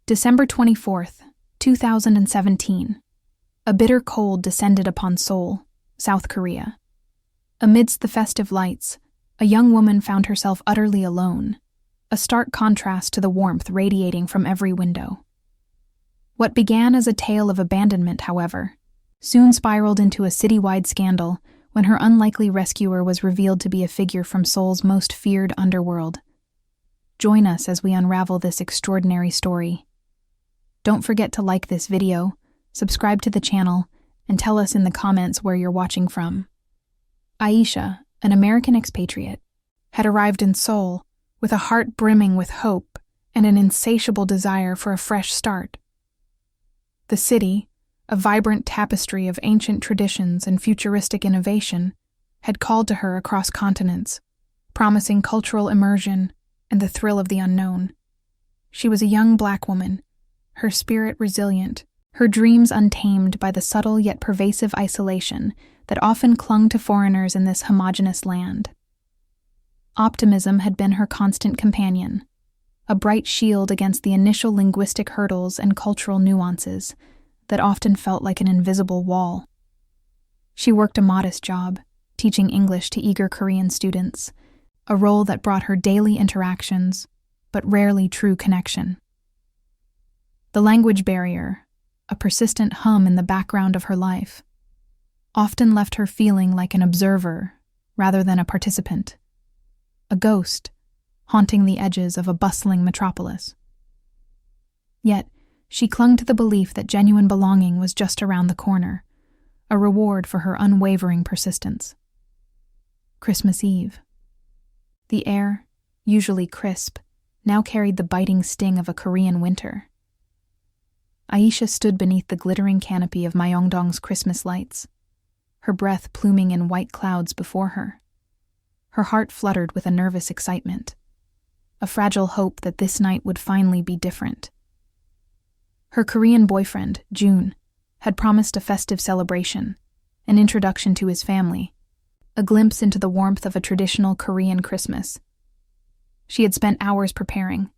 December 24th, 2017. A bitter cold descended upon Seoul, South Korea. Amidst the festive lights, a young woman found herself utterly alone, a stark contrast to the warmth radiating from every window. What began as a tale of abandonment, however, soon spiraled into a citywide scandal when her unlikely rescuer was revealed to be a figure from Seoul's most feared underworld. Join us as we unravel this extraordinary story. Don't forget to like this video, subscribe to the channel, and tell us in the comments where you're watching from. Aisha, an American expatriate, had arrived in Seoul with a heart brimming with hope and an insatiable desire for a fresh start. The city, a vibrant tapestry of ancient traditions and futuristic innovation, had called to her across continents, promising cultural immersion and the thrill of the unknown. She was a young black woman, her spirit resilient, her dreams untamed by the subtle yet pervasive isolation that often clung to foreigners in this homogeneous land. Optimism had been her constant companion, a bright shield against the initial linguistic hurdles and cultural nuances that often felt like an invisible wall. She worked a modest job, teaching English to eager Korean students, a role that brought her daily interactions, but rarely true connection. The language barrier, a persistent hum in the background of her life, often left her feeling like an observer rather than a participant, a ghost haunting the edges of a bustling metropolis. Yet, she clung to the belief that genuine belonging was just around the corner, a reward for her unwavering persistence. Christmas Eve. The air, usually crisp, now carried the biting sting of a Korean winter. Aisha stood beneath the glittering canopy of Myeongdong's Christmas lights, her breath pluming in white clouds before her. Her heart fluttered with a nervous excitement, a fragile hope that this night would finally be different. Her Korean boyfriend, June, had promised a festive celebration, an introduction to his family, a glimpse into the warmth of a traditional Korean Christmas. She had spent hours preparing,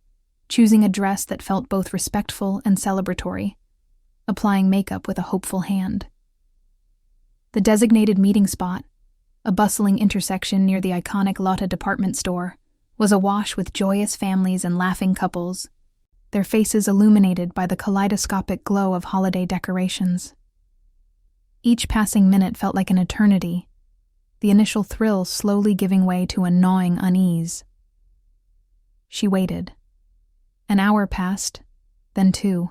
choosing a dress that felt both respectful and celebratory, applying makeup with a hopeful hand. The designated meeting spot, a bustling intersection near the iconic Lotte department store, was awash with joyous families and laughing couples, their faces illuminated by the kaleidoscopic glow of holiday decorations. Each passing minute felt like an eternity, the initial thrill slowly giving way to a gnawing unease. She waited. An hour passed, then 2.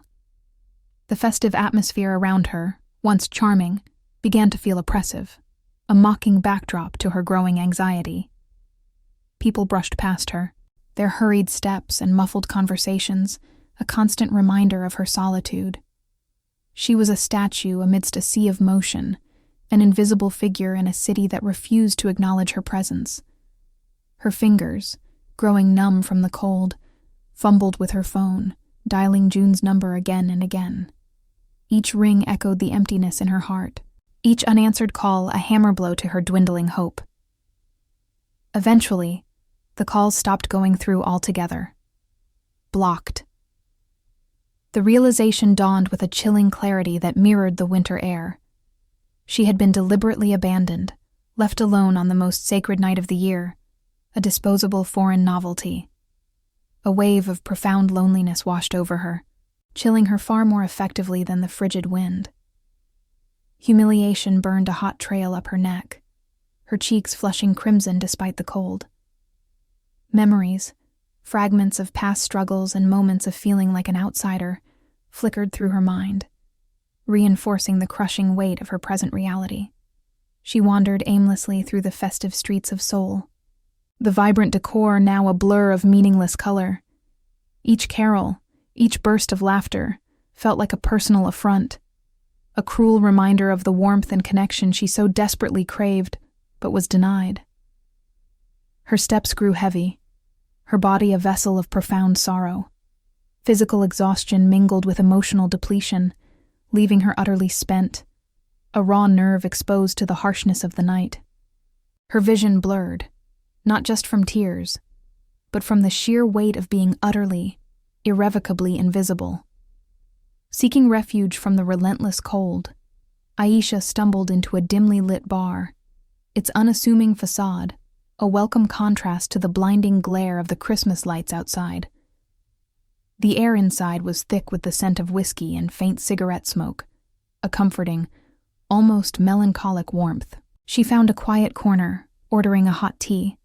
The festive atmosphere around her, once charming, began to feel oppressive, a mocking backdrop to her growing anxiety. People brushed past her, their hurried steps and muffled conversations a constant reminder of her solitude. She was a statue amidst a sea of motion, an invisible figure in a city that refused to acknowledge her presence. Her fingers, growing numb from the cold, fumbled with her phone, dialing June's number again and again. Each ring echoed the emptiness in her heart, each unanswered call a hammer blow to her dwindling hope. Eventually, the calls stopped going through altogether. Blocked. The realization dawned with a chilling clarity that mirrored the winter air. She had been deliberately abandoned, left alone on the most sacred night of the year, a disposable foreign novelty. A wave of profound loneliness washed over her, chilling her far more effectively than the frigid wind. Humiliation burned a hot trail up her neck, her cheeks flushing crimson despite the cold. Memories, fragments of past struggles and moments of feeling like an outsider, flickered through her mind, reinforcing the crushing weight of her present reality. She wandered aimlessly through the festive streets of Seoul, the vibrant decor now a blur of meaningless color. Each carol, each burst of laughter, felt like a personal affront, a cruel reminder of the warmth and connection she so desperately craved, but was denied. Her steps grew heavy, her body a vessel of profound sorrow. Physical exhaustion mingled with emotional depletion, leaving her utterly spent, a raw nerve exposed to the harshness of the night. Her vision blurred, not just from tears, but from the sheer weight of being utterly, irrevocably invisible. Seeking refuge from the relentless cold, Aisha stumbled into a dimly lit bar, its unassuming facade a welcome contrast to the blinding glare of the Christmas lights outside. The air inside was thick with the scent of whiskey and faint cigarette smoke, a comforting, almost melancholic warmth. She found a quiet corner, ordering a hot tea,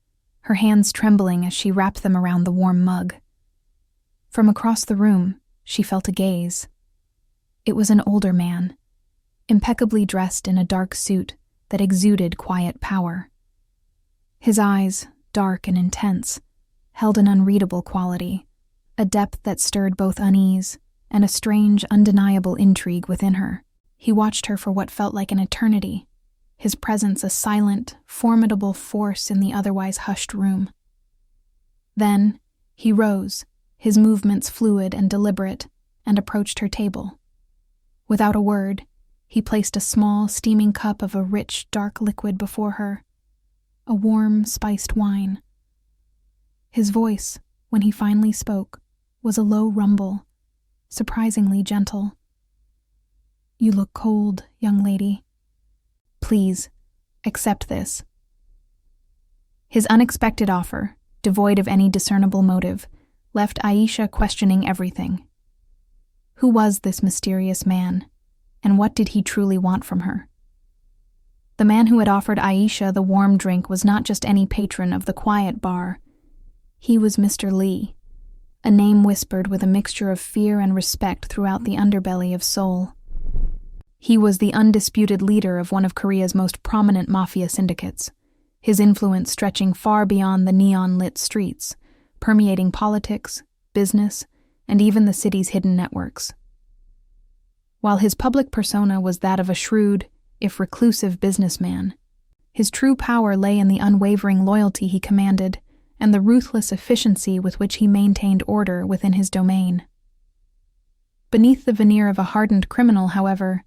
her hands trembling as she wrapped them around the warm mug. From across the room, she felt a gaze. It was an older man, impeccably dressed in a dark suit that exuded quiet power. His eyes, dark and intense, held an unreadable quality, a depth that stirred both unease and a strange, undeniable intrigue within her. He watched her for what felt like an eternity, his presence a silent, formidable force in the otherwise hushed room. Then, he rose, his movements fluid and deliberate, and approached her table. Without a word, he placed a small, steaming cup of a rich, dark liquid before her, a warm, spiced wine. His voice, when he finally spoke, was a low rumble, surprisingly gentle. "You look cold, young lady. Please, accept this." His unexpected offer, devoid of any discernible motive, left Aisha questioning everything. Who was this mysterious man, and what did he truly want from her? The man who had offered Aisha the warm drink was not just any patron of the quiet bar. He was Mr. Lee, a name whispered with a mixture of fear and respect throughout the underbelly of Seoul. He was the undisputed leader of one of Korea's most prominent Mafia syndicates, his influence stretching far beyond the neon-lit streets, permeating politics, business, and even the city's hidden networks. While his public persona was that of a shrewd, if reclusive businessman, his true power lay in the unwavering loyalty he commanded and the ruthless efficiency with which he maintained order within his domain. Beneath the veneer of a hardened criminal, however,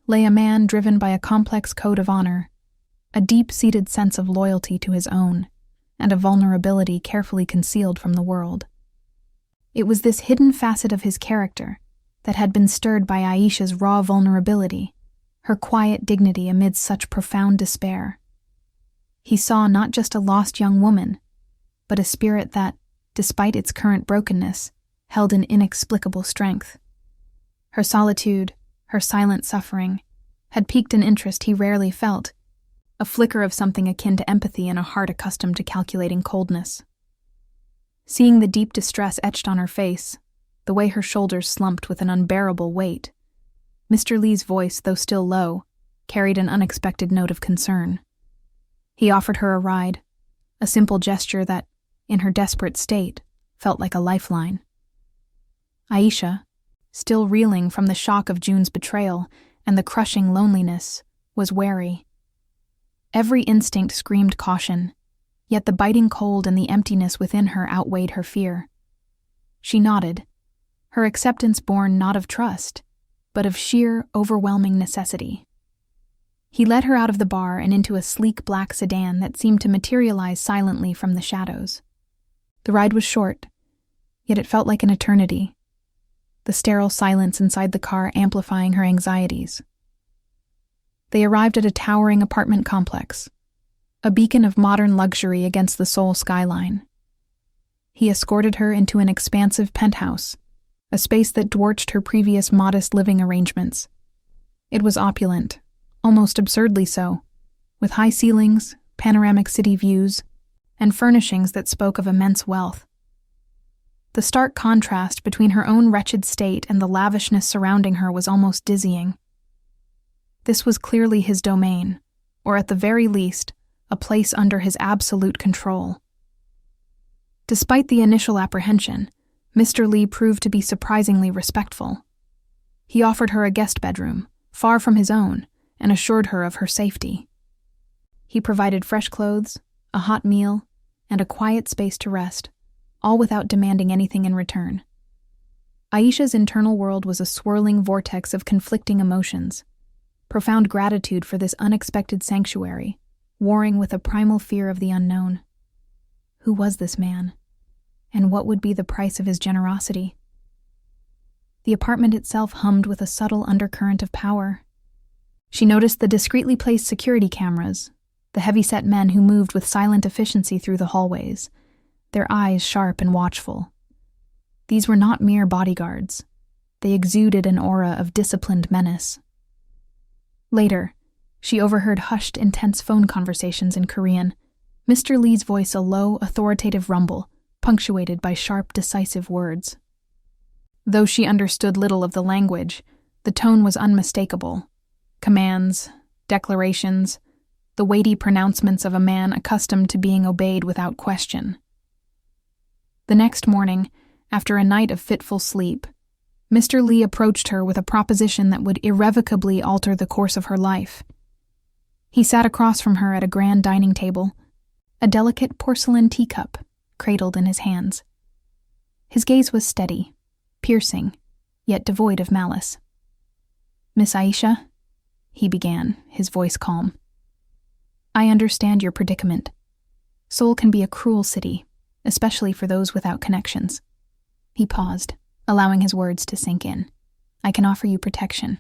lay a man driven by a complex code of honor, a deep-seated sense of loyalty to his own, and a vulnerability carefully concealed from the world. It was this hidden facet of his character that had been stirred by Aisha's raw vulnerability, her quiet dignity amidst such profound despair. He saw not just a lost young woman, but a spirit that, despite its current brokenness, held an inexplicable strength. Her solitude, her silent suffering, had piqued an interest he rarely felt, a flicker of something akin to empathy in a heart accustomed to calculating coldness. Seeing the deep distress etched on her face, the way her shoulders slumped with an unbearable weight, Mr. Lee's voice, though still low, carried an unexpected note of concern. He offered her a ride, a simple gesture that, in her desperate state, felt like a lifeline. Aisha, still reeling from the shock of June's betrayal and the crushing loneliness, was wary. Every instinct screamed caution, yet the biting cold and the emptiness within her outweighed her fear. She nodded, her acceptance born not of trust, but of sheer, overwhelming necessity. He led her out of the bar and into a sleek black sedan that seemed to materialize silently from the shadows. The ride was short, yet it felt like an eternity, the sterile silence inside the car amplifying her anxieties. They arrived at a towering apartment complex, a beacon of modern luxury against the Seoul skyline. He escorted her into an expansive penthouse, a space that dwarfed her previous modest living arrangements. It was opulent, almost absurdly so, with high ceilings, panoramic city views, and furnishings that spoke of immense wealth. The stark contrast between her own wretched state and the lavishness surrounding her was almost dizzying. This was clearly his domain, or at the very least, a place under his absolute control. Despite the initial apprehension, Mr. Lee proved to be surprisingly respectful. He offered her a guest bedroom, far from his own, and assured her of her safety. He provided fresh clothes, a hot meal, and a quiet space to rest, all without demanding anything in return. Aisha's internal world was a swirling vortex of conflicting emotions, profound gratitude for this unexpected sanctuary, warring with a primal fear of the unknown. Who was this man? And what would be the price of his generosity? The apartment itself hummed with a subtle undercurrent of power. She noticed the discreetly placed security cameras, the heavy-set men who moved with silent efficiency through the hallways, their eyes sharp and watchful. These were not mere bodyguards. They exuded an aura of disciplined menace. Later, she overheard hushed, intense phone conversations in Korean, Mr. Lee's voice a low, authoritative rumble, punctuated by sharp, decisive words. Though she understood little of the language, the tone was unmistakable. Commands, declarations, the weighty pronouncements of a man accustomed to being obeyed without question. The next morning, after a night of fitful sleep, Mr. Lee approached her with a proposition that would irrevocably alter the course of her life. He sat across from her at a grand dining table, a delicate porcelain teacup cradled in his hands. His gaze was steady, piercing, yet devoid of malice. "Miss Aisha," he began, his voice calm, "I understand your predicament. Seoul can be a cruel city, especially for those without connections." He paused, allowing his words to sink in. "I can offer you protection,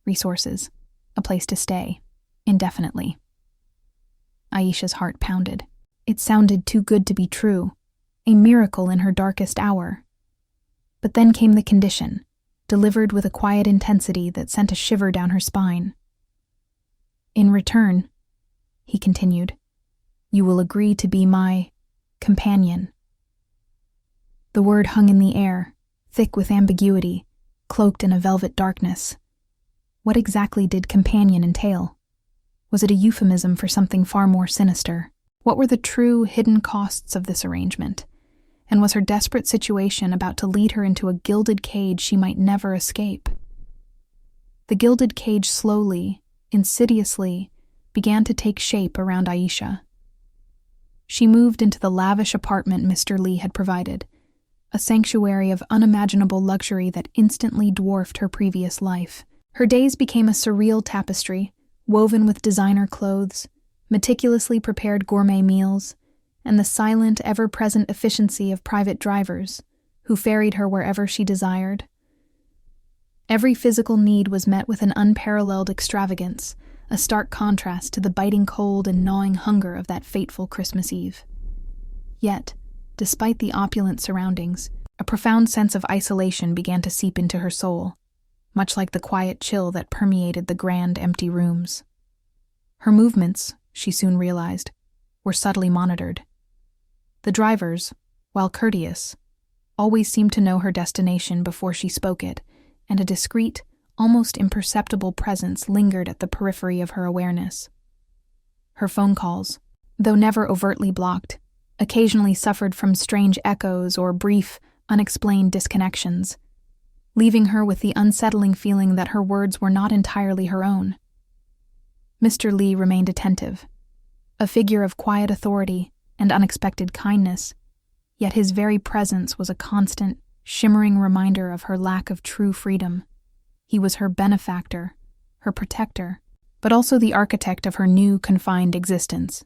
resources, a place to stay, indefinitely." Aisha's heart pounded. It sounded too good to be true, a miracle in her darkest hour. But then came the condition, delivered with a quiet intensity that sent a shiver down her spine. "In return," he continued, "you will agree to be my companion." The word hung in the air, thick with ambiguity, cloaked in a velvet darkness. What exactly did companion entail? Was it a euphemism for something far more sinister? What were the true, hidden costs of this arrangement? And was her desperate situation about to lead her into a gilded cage she might never escape? The gilded cage slowly, insidiously, began to take shape around Aisha. She moved into the lavish apartment Mr. Lee had provided, a sanctuary of unimaginable luxury that instantly dwarfed her previous life. Her days became a surreal tapestry, woven with designer clothes, meticulously prepared gourmet meals, and the silent, ever-present efficiency of private drivers who ferried her wherever she desired. Every physical need was met with an unparalleled extravagance, a stark contrast to the biting cold and gnawing hunger of that fateful Christmas Eve. Yet, despite the opulent surroundings, a profound sense of isolation began to seep into her soul, much like the quiet chill that permeated the grand, empty rooms. Her movements, she soon realized, were subtly monitored. The drivers, while courteous, always seemed to know her destination before she spoke it, and a discreet, almost imperceptible presence lingered at the periphery of her awareness. Her phone calls, though never overtly blocked, occasionally suffered from strange echoes or brief, unexplained disconnections, leaving her with the unsettling feeling that her words were not entirely her own. Mr. Lee remained attentive, a figure of quiet authority and unexpected kindness, yet his very presence was a constant, shimmering reminder of her lack of true freedom. He was her benefactor, her protector, but also the architect of her new, confined existence.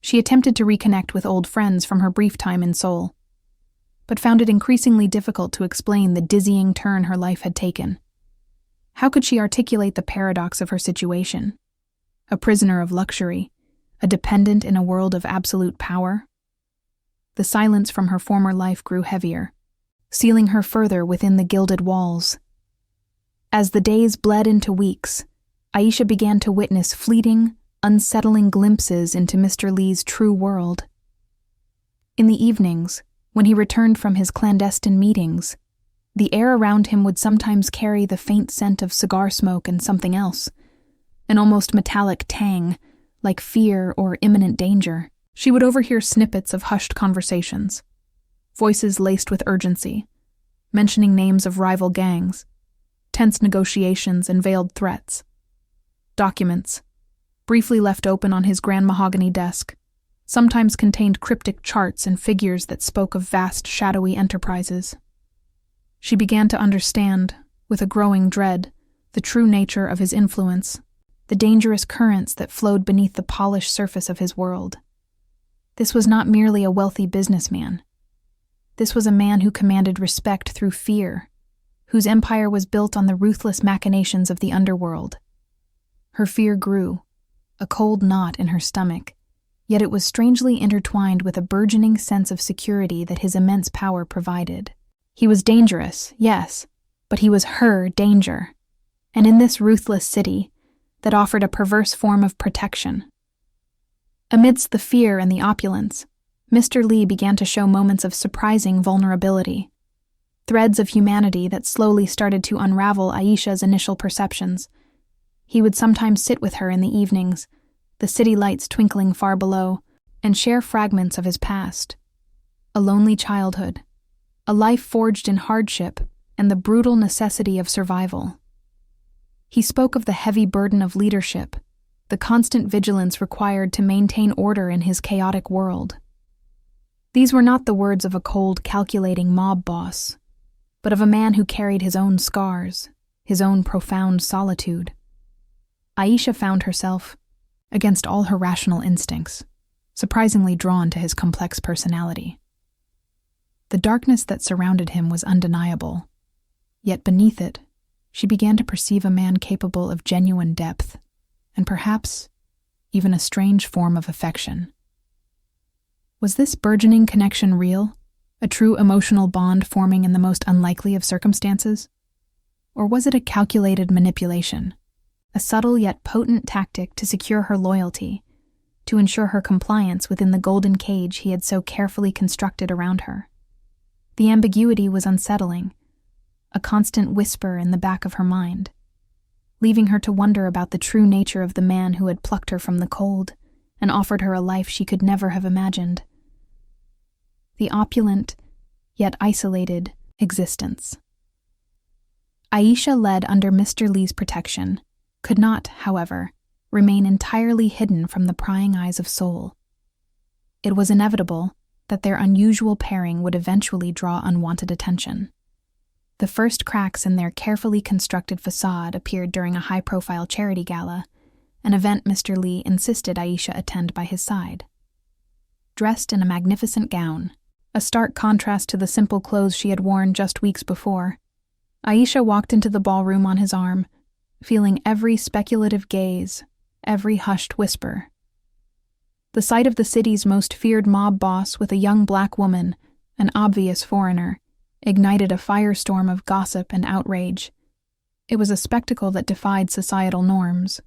She attempted to reconnect with old friends from her brief time in Seoul, but found it increasingly difficult to explain the dizzying turn her life had taken. How could she articulate the paradox of her situation? A prisoner of luxury, a dependent in a world of absolute power? The silence from her former life grew heavier, sealing her further within the gilded walls. As the days bled into weeks, Aisha began to witness fleeting, unsettling glimpses into Mr. Lee's true world. In the evenings, when he returned from his clandestine meetings, the air around him would sometimes carry the faint scent of cigar smoke and something else, an almost metallic tang, like fear or imminent danger. She would overhear snippets of hushed conversations, voices laced with urgency, mentioning names of rival gangs, tense negotiations and veiled threats. Documents, briefly left open on his grand mahogany desk, sometimes contained cryptic charts and figures that spoke of vast, shadowy enterprises. She began to understand, with a growing dread, the true nature of his influence, the dangerous currents that flowed beneath the polished surface of his world. This was not merely a wealthy businessman. This was a man who commanded respect through fear, whose empire was built on the ruthless machinations of the underworld. Her fear grew, a cold knot in her stomach, yet it was strangely intertwined with a burgeoning sense of security that his immense power provided. He was dangerous, yes, but he was her danger, and in this ruthless city, that offered a perverse form of protection. Amidst the fear and the opulence, Mr. Lee began to show moments of surprising vulnerability, threads of humanity that slowly started to unravel Aisha's initial perceptions. He would sometimes sit with her in the evenings, the city lights twinkling far below, and share fragments of his past. A lonely childhood, a life forged in hardship and the brutal necessity of survival. He spoke of the heavy burden of leadership, the constant vigilance required to maintain order in his chaotic world. These were not the words of a cold, calculating mob boss, but of a man who carried his own scars, his own profound solitude. Aisha found herself, against all her rational instincts, surprisingly drawn to his complex personality. The darkness that surrounded him was undeniable, yet beneath it, she began to perceive a man capable of genuine depth, and perhaps even a strange form of affection. Was this burgeoning connection real, a true emotional bond forming in the most unlikely of circumstances? Or was it a calculated manipulation, a subtle yet potent tactic to secure her loyalty, to ensure her compliance within the golden cage he had so carefully constructed around her? The ambiguity was unsettling, a constant whisper in the back of her mind, leaving her to wonder about the true nature of the man who had plucked her from the cold and offered her a life she could never have imagined. The opulent, yet isolated, existence. Aisha, led under Mr. Lee's protection, could not, however, remain entirely hidden from the prying eyes of Seoul. It was inevitable that their unusual pairing would eventually draw unwanted attention. The first cracks in their carefully constructed facade appeared during a high-profile charity gala, an event Mr. Lee insisted Aisha attend by his side. Dressed in a magnificent gown, a stark contrast to the simple clothes she had worn just weeks before, Aisha walked into the ballroom on his arm, feeling every speculative gaze, every hushed whisper. The sight of the city's most feared mob boss with a young black woman, an obvious foreigner, ignited a firestorm of gossip and outrage. It was a spectacle that defied societal norms,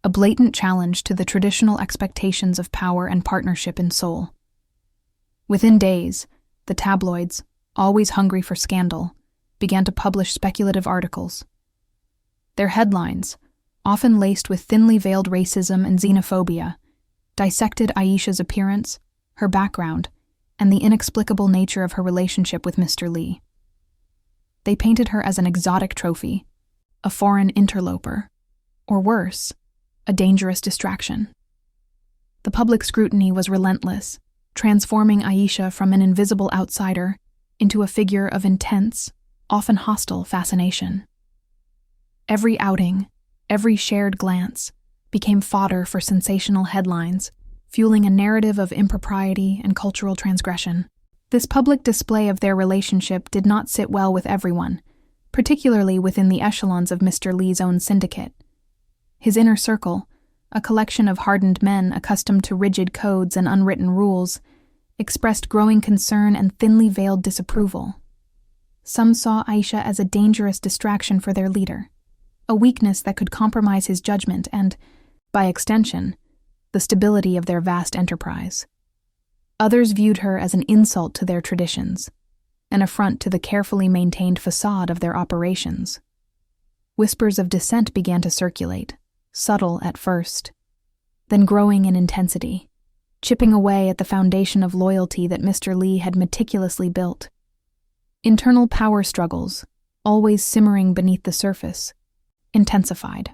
a blatant challenge to the traditional expectations of power and partnership in Seoul. Within days, the tabloids, always hungry for scandal, began to publish speculative articles. Their headlines, often laced with thinly veiled racism and xenophobia, dissected Aisha's appearance, her background, and the inexplicable nature of her relationship with Mr. Lee. They painted her as an exotic trophy, a foreign interloper, or worse, a dangerous distraction. The public scrutiny was relentless, transforming Aisha from an invisible outsider into a figure of intense, often hostile fascination. Every outing, every shared glance, became fodder for sensational headlines, fueling a narrative of impropriety and cultural transgression. This public display of their relationship did not sit well with everyone, particularly within the echelons of Mr. Lee's own syndicate. His inner circle, a collection of hardened men accustomed to rigid codes and unwritten rules, expressed growing concern and thinly veiled disapproval. Some saw Aisha as a dangerous distraction for their leader, a weakness that could compromise his judgment and, by extension, the stability of their vast enterprise. Others viewed her as an insult to their traditions, an affront to the carefully maintained facade of their operations. Whispers of dissent began to circulate, subtle at first, then growing in intensity, chipping away at the foundation of loyalty that Mr. Lee had meticulously built. Internal power struggles, always simmering beneath the surface, intensified.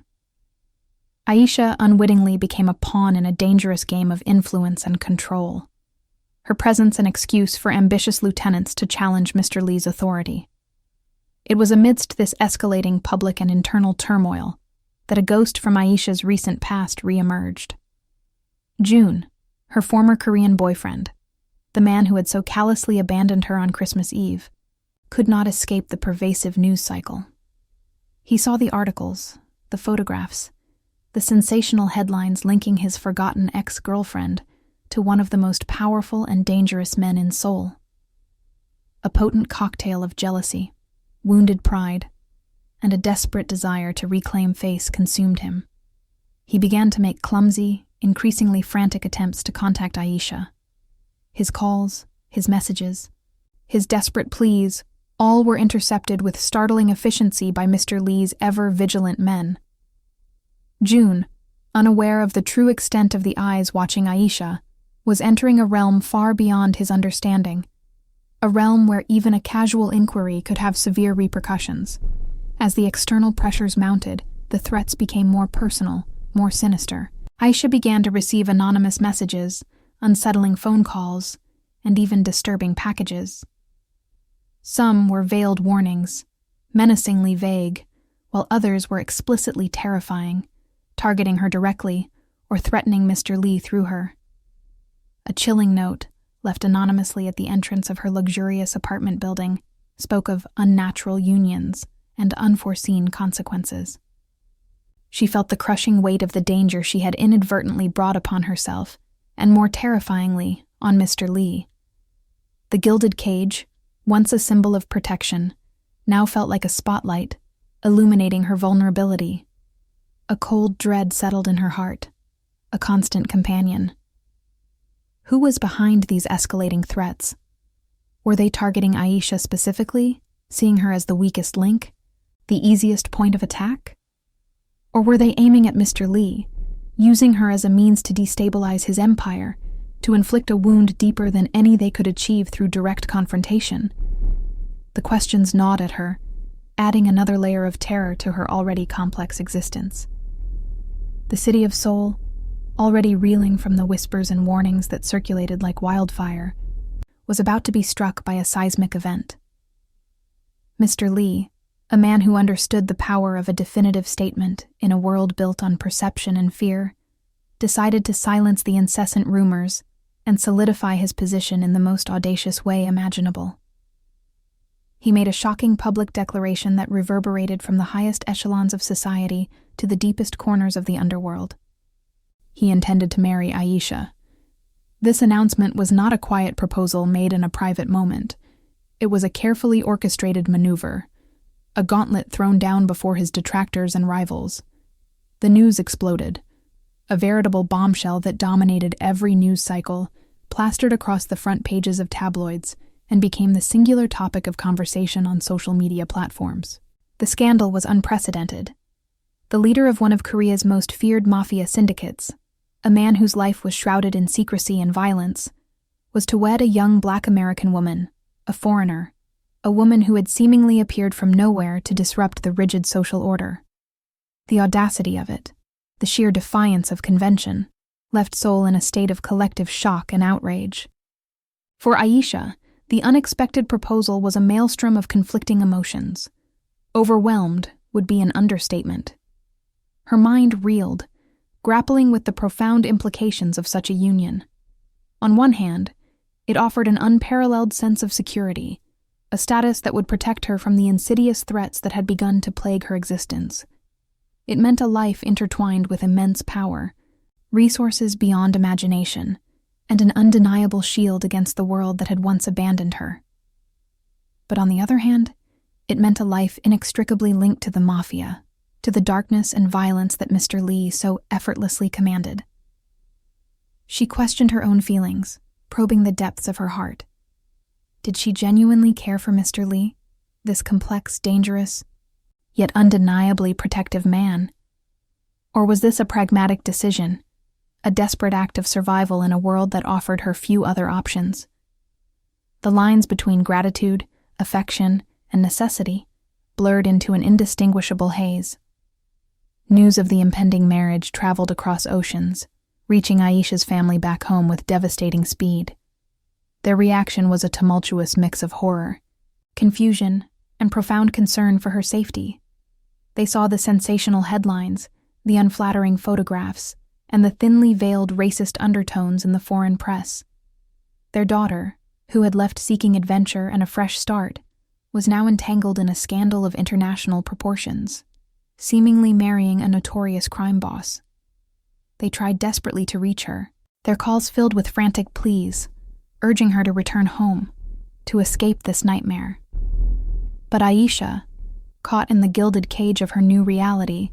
Aisha unwittingly became a pawn in a dangerous game of influence and control, her presence an excuse for ambitious lieutenants to challenge Mr. Lee's authority. It was amidst this escalating public and internal turmoil that a ghost from Aisha's recent past re-emerged. June, her former Korean boyfriend, the man who had so callously abandoned her on Christmas Eve, could not escape the pervasive news cycle. He saw the articles, the photographs, the sensational headlines linking his forgotten ex-girlfriend to one of the most powerful and dangerous men in Seoul. A potent cocktail of jealousy, wounded pride, and a desperate desire to reclaim face consumed him. He began to make clumsy, increasingly frantic attempts to contact Aisha. His calls, his messages, his desperate pleas, all were intercepted with startling efficiency by Mr. Lee's ever-vigilant men. June, unaware of the true extent of the eyes watching Aisha, was entering a realm far beyond his understanding, a realm where even a casual inquiry could have severe repercussions. As the external pressures mounted, the threats became more personal, more sinister. Aisha began to receive anonymous messages, unsettling phone calls, and even disturbing packages. Some were veiled warnings, menacingly vague, while others were explicitly terrifying, targeting her directly or threatening Mr. Lee through her. A chilling note, left anonymously at the entrance of her luxurious apartment building, spoke of unnatural unions and unforeseen consequences. She felt the crushing weight of the danger she had inadvertently brought upon herself, and more terrifyingly, on Mr. Lee. The gilded cage, once a symbol of protection, now felt like a spotlight, illuminating her vulnerability. A cold dread settled in her heart, a constant companion. Who was behind these escalating threats? Were they targeting Aisha specifically, seeing her as the weakest link, the easiest point of attack? Or were they aiming at Mr. Lee, using her as a means to destabilize his empire, to inflict a wound deeper than any they could achieve through direct confrontation? The questions gnawed at her, adding another layer of terror to her already complex existence. The city of Seoul, already reeling from the whispers and warnings that circulated like wildfire, was about to be struck by a seismic event. Mr. Lee, a man who understood the power of a definitive statement in a world built on perception and fear, decided to silence the incessant rumors and solidify his position in the most audacious way imaginable. He made a shocking public declaration that reverberated from the highest echelons of society to the deepest corners of the underworld. He intended to marry Aisha. This announcement was not a quiet proposal made in a private moment. It was a carefully orchestrated maneuver, a gauntlet thrown down before his detractors and rivals. The news exploded, a veritable bombshell that dominated every news cycle, plastered across the front pages of tabloids, and became the singular topic of conversation on social media platforms. The scandal was unprecedented. The leader of one of Korea's most feared Mafia syndicates, a man whose life was shrouded in secrecy and violence, was to wed a young Black American woman, a foreigner, a woman who had seemingly appeared from nowhere to disrupt the rigid social order. The audacity of it, the sheer defiance of convention, left Seoul in a state of collective shock and outrage. For Aisha, the unexpected proposal was a maelstrom of conflicting emotions. Overwhelmed would be an understatement. Her mind reeled, grappling with the profound implications of such a union. On one hand, it offered an unparalleled sense of security, a status that would protect her from the insidious threats that had begun to plague her existence. It meant a life intertwined with immense power, resources beyond imagination, and an undeniable shield against the world that had once abandoned her. But on the other hand, it meant a life inextricably linked to the Mafia, to the darkness and violence that Mr. Lee so effortlessly commanded. She questioned her own feelings, probing the depths of her heart. Did she genuinely care for Mr. Lee, this complex, dangerous, yet undeniably protective man? Or was this a pragmatic decision, a desperate act of survival in a world that offered her few other options? The lines between gratitude, affection, and necessity blurred into an indistinguishable haze. News of the impending marriage traveled across oceans, reaching Aisha's family back home with devastating speed. Their reaction was a tumultuous mix of horror, confusion, and profound concern for her safety. They saw the sensational headlines, the unflattering photographs, and the thinly veiled racist undertones in the foreign press. Their daughter, who had left seeking adventure and a fresh start, was now entangled in a scandal of international proportions, seemingly marrying a notorious crime boss. They tried desperately to reach her, their calls filled with frantic pleas, urging her to return home, to escape this nightmare. But Aisha, caught in the gilded cage of her new reality,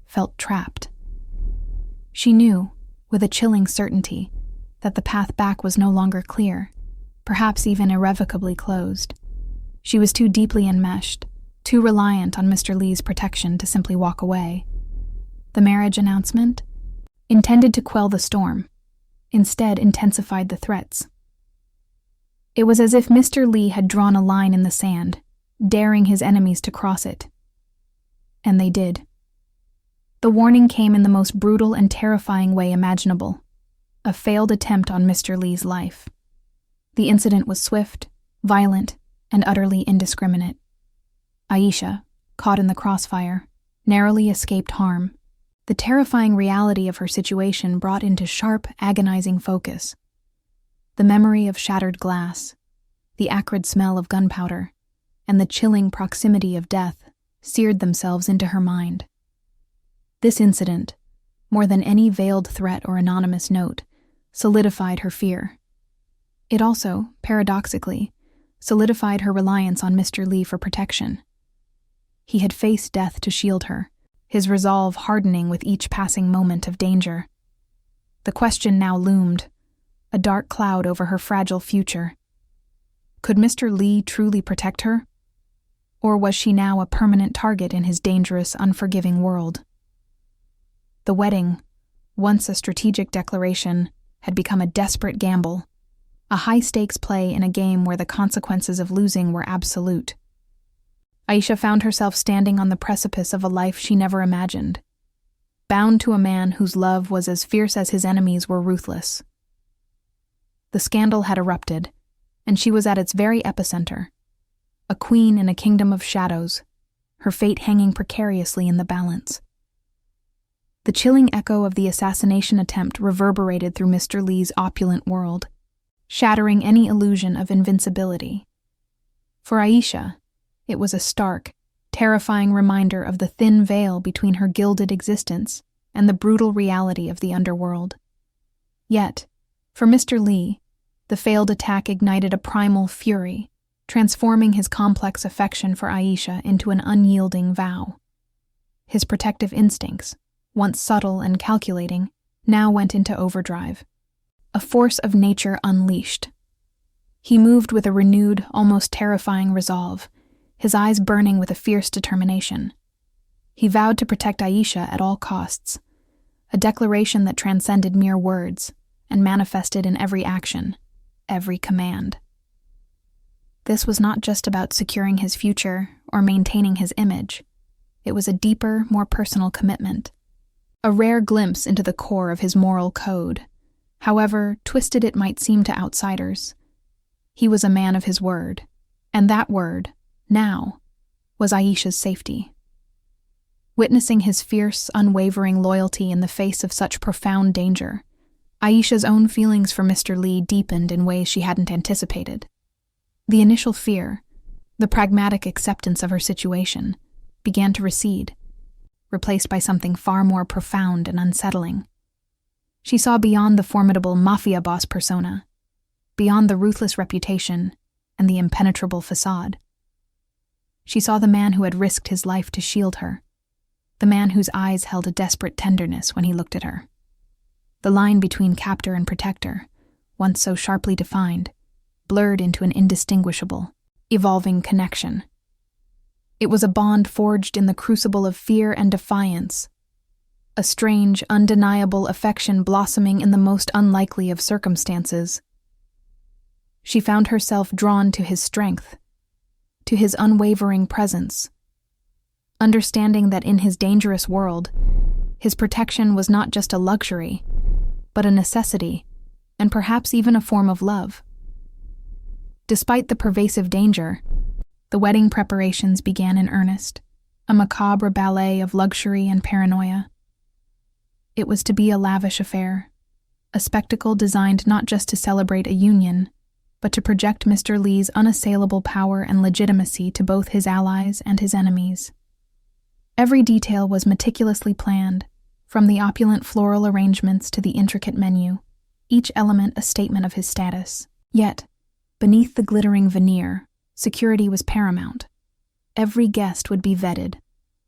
felt trapped. She knew, with a chilling certainty, that the path back was no longer clear, perhaps even irrevocably closed. She was too deeply enmeshed, too reliant on Mr. Lee's protection to simply walk away. The marriage announcement, intended to quell the storm, instead intensified the threats. It was as if Mr. Lee had drawn a line in the sand, daring his enemies to cross it. And they did. The warning came in the most brutal and terrifying way imaginable, a failed attempt on Mr. Lee's life. The incident was swift, violent, and utterly indiscriminate. Aisha, caught in the crossfire, narrowly escaped harm. The terrifying reality of her situation brought into sharp, agonizing focus. The memory of shattered glass, the acrid smell of gunpowder, and the chilling proximity of death seared themselves into her mind. This incident, more than any veiled threat or anonymous note, solidified her fear. It also, paradoxically, solidified her reliance on Mr. Lee for protection. He had faced death to shield her, his resolve hardening with each passing moment of danger. The question now loomed, a dark cloud over her fragile future. Could Mr. Lee truly protect her? Or was she now a permanent target in his dangerous, unforgiving world? The wedding, once a strategic declaration, had become a desperate gamble, a high-stakes play in a game where the consequences of losing were absolute. Aisha found herself standing on the precipice of a life she never imagined, bound to a man whose love was as fierce as his enemies were ruthless. The scandal had erupted, and she was at its very epicenter, a queen in a kingdom of shadows, her fate hanging precariously in the balance. The chilling echo of the assassination attempt reverberated through Mr. Lee's opulent world, shattering any illusion of invincibility. For Aisha, it was a stark, terrifying reminder of the thin veil between her gilded existence and the brutal reality of the underworld. Yet, for Mr. Lee, the failed attack ignited a primal fury, transforming his complex affection for Aisha into an unyielding vow. His protective instincts, once subtle and calculating, now went into overdrive, a force of nature unleashed. He moved with a renewed, almost terrifying resolve, his eyes burning with a fierce determination. He vowed to protect Aisha at all costs, a declaration that transcended mere words and manifested in every action, every command. This was not just about securing his future or maintaining his image. It was a deeper, more personal commitment, a rare glimpse into the core of his moral code, however twisted it might seem to outsiders. He was a man of his word, and that word, now, was Aisha's safety. Witnessing his fierce, unwavering loyalty in the face of such profound danger, Aisha's own feelings for Mr. Lee deepened in ways she hadn't anticipated. The initial fear, the pragmatic acceptance of her situation, began to recede, replaced by something far more profound and unsettling. She saw beyond the formidable Mafia boss persona, beyond the ruthless reputation and the impenetrable facade. She saw the man who had risked his life to shield her, the man whose eyes held a desperate tenderness when he looked at her. The line between captor and protector, once so sharply defined, blurred into an indistinguishable, evolving connection. It was a bond forged in the crucible of fear and defiance, a strange, undeniable affection blossoming in the most unlikely of circumstances. She found herself drawn to his strength, to his unwavering presence, understanding that in his dangerous world, his protection was not just a luxury, but a necessity, and perhaps even a form of love. Despite the pervasive danger, the wedding preparations began in earnest, a macabre ballet of luxury and paranoia. It was to be a lavish affair, a spectacle designed not just to celebrate a union, but to project Mr. Lee's unassailable power and legitimacy to both his allies and his enemies. Every detail was meticulously planned, from the opulent floral arrangements to the intricate menu, each element a statement of his status. Yet, beneath the glittering veneer, security was paramount. Every guest would be vetted,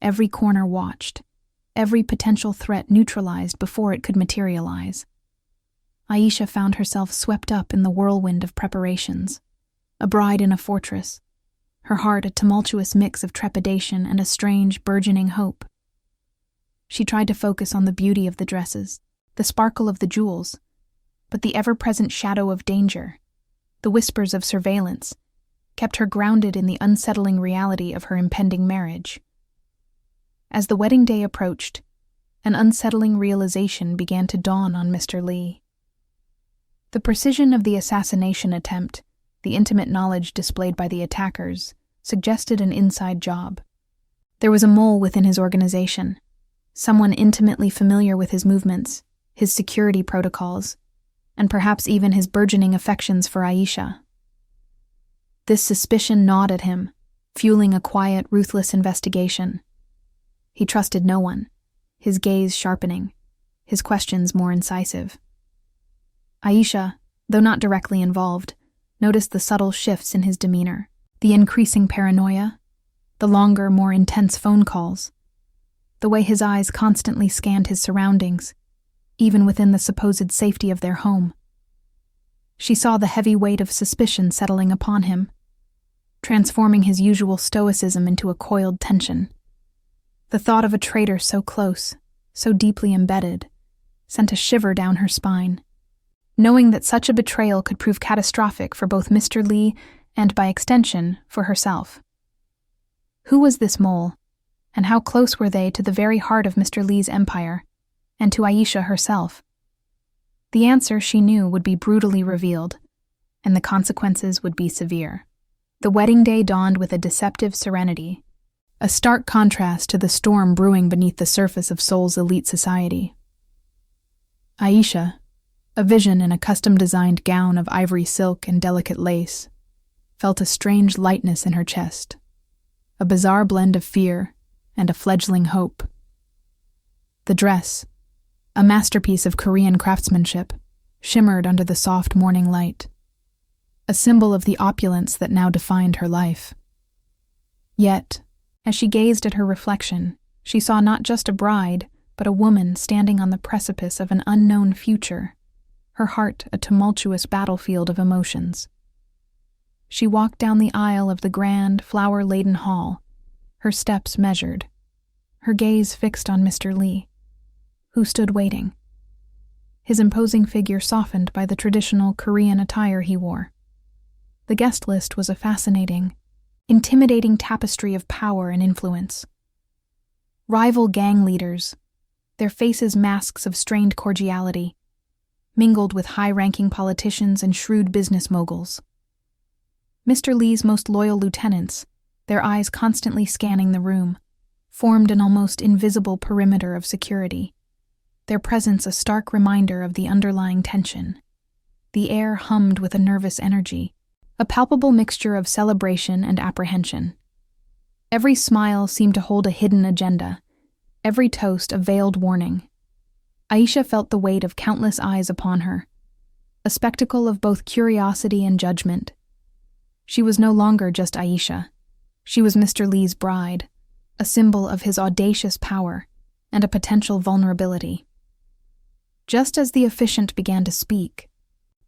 every corner watched, every potential threat neutralized before it could materialize. Aisha found herself swept up in the whirlwind of preparations, a bride in a fortress, her heart a tumultuous mix of trepidation and a strange, burgeoning hope. She tried to focus on the beauty of the dresses, the sparkle of the jewels, but the ever-present shadow of danger, the whispers of surveillance, kept her grounded in the unsettling reality of her impending marriage. As the wedding day approached, an unsettling realization began to dawn on Mr. Lee. The precision of the assassination attempt, the intimate knowledge displayed by the attackers, suggested an inside job. There was a mole within his organization, someone intimately familiar with his movements, his security protocols, and perhaps even his burgeoning affections for Aisha. This suspicion gnawed at him, fueling a quiet, ruthless investigation. He trusted no one, his gaze sharpening, his questions more incisive. Aisha, though not directly involved, noticed the subtle shifts in his demeanor, the increasing paranoia, the longer, more intense phone calls, the way his eyes constantly scanned his surroundings, even within the supposed safety of their home. She saw the heavy weight of suspicion settling upon him, transforming his usual stoicism into a coiled tension. The thought of a traitor so close, so deeply embedded, sent a shiver down her spine, knowing that such a betrayal could prove catastrophic for both Mr. Lee and, by extension, for herself. Who was this mole, and how close were they to the very heart of Mr. Lee's empire, and to Aisha herself? The answer, she knew, would be brutally revealed, and the consequences would be severe. The wedding day dawned with a deceptive serenity, a stark contrast to the storm brewing beneath the surface of Seoul's elite society. Aisha, a vision in a custom-designed gown of ivory silk and delicate lace, felt a strange lightness in her chest, a bizarre blend of fear and a fledgling hope. The dress, a masterpiece of Korean craftsmanship, shimmered under the soft morning light, a symbol of the opulence that now defined her life. Yet, as she gazed at her reflection, she saw not just a bride, but a woman standing on the precipice of an unknown future, her heart a tumultuous battlefield of emotions. She walked down the aisle of the grand, flower-laden hall, her steps measured, her gaze fixed on Mr. Lee, who stood waiting, his imposing figure softened by the traditional Korean attire he wore. The guest list was a fascinating, intimidating tapestry of power and influence. Rival gang leaders, their faces masks of strained cordiality, mingled with high-ranking politicians and shrewd business moguls. Mr. Lee's most loyal lieutenants, their eyes constantly scanning the room, formed an almost invisible perimeter of security, their presence a stark reminder of the underlying tension. The air hummed with a nervous energy, a palpable mixture of celebration and apprehension. Every smile seemed to hold a hidden agenda, every toast a veiled warning. Aisha felt the weight of countless eyes upon her, a spectacle of both curiosity and judgment. She was no longer just Aisha. She was Mr. Lee's bride, a symbol of his audacious power and a potential vulnerability. Just as the officiant began to speak,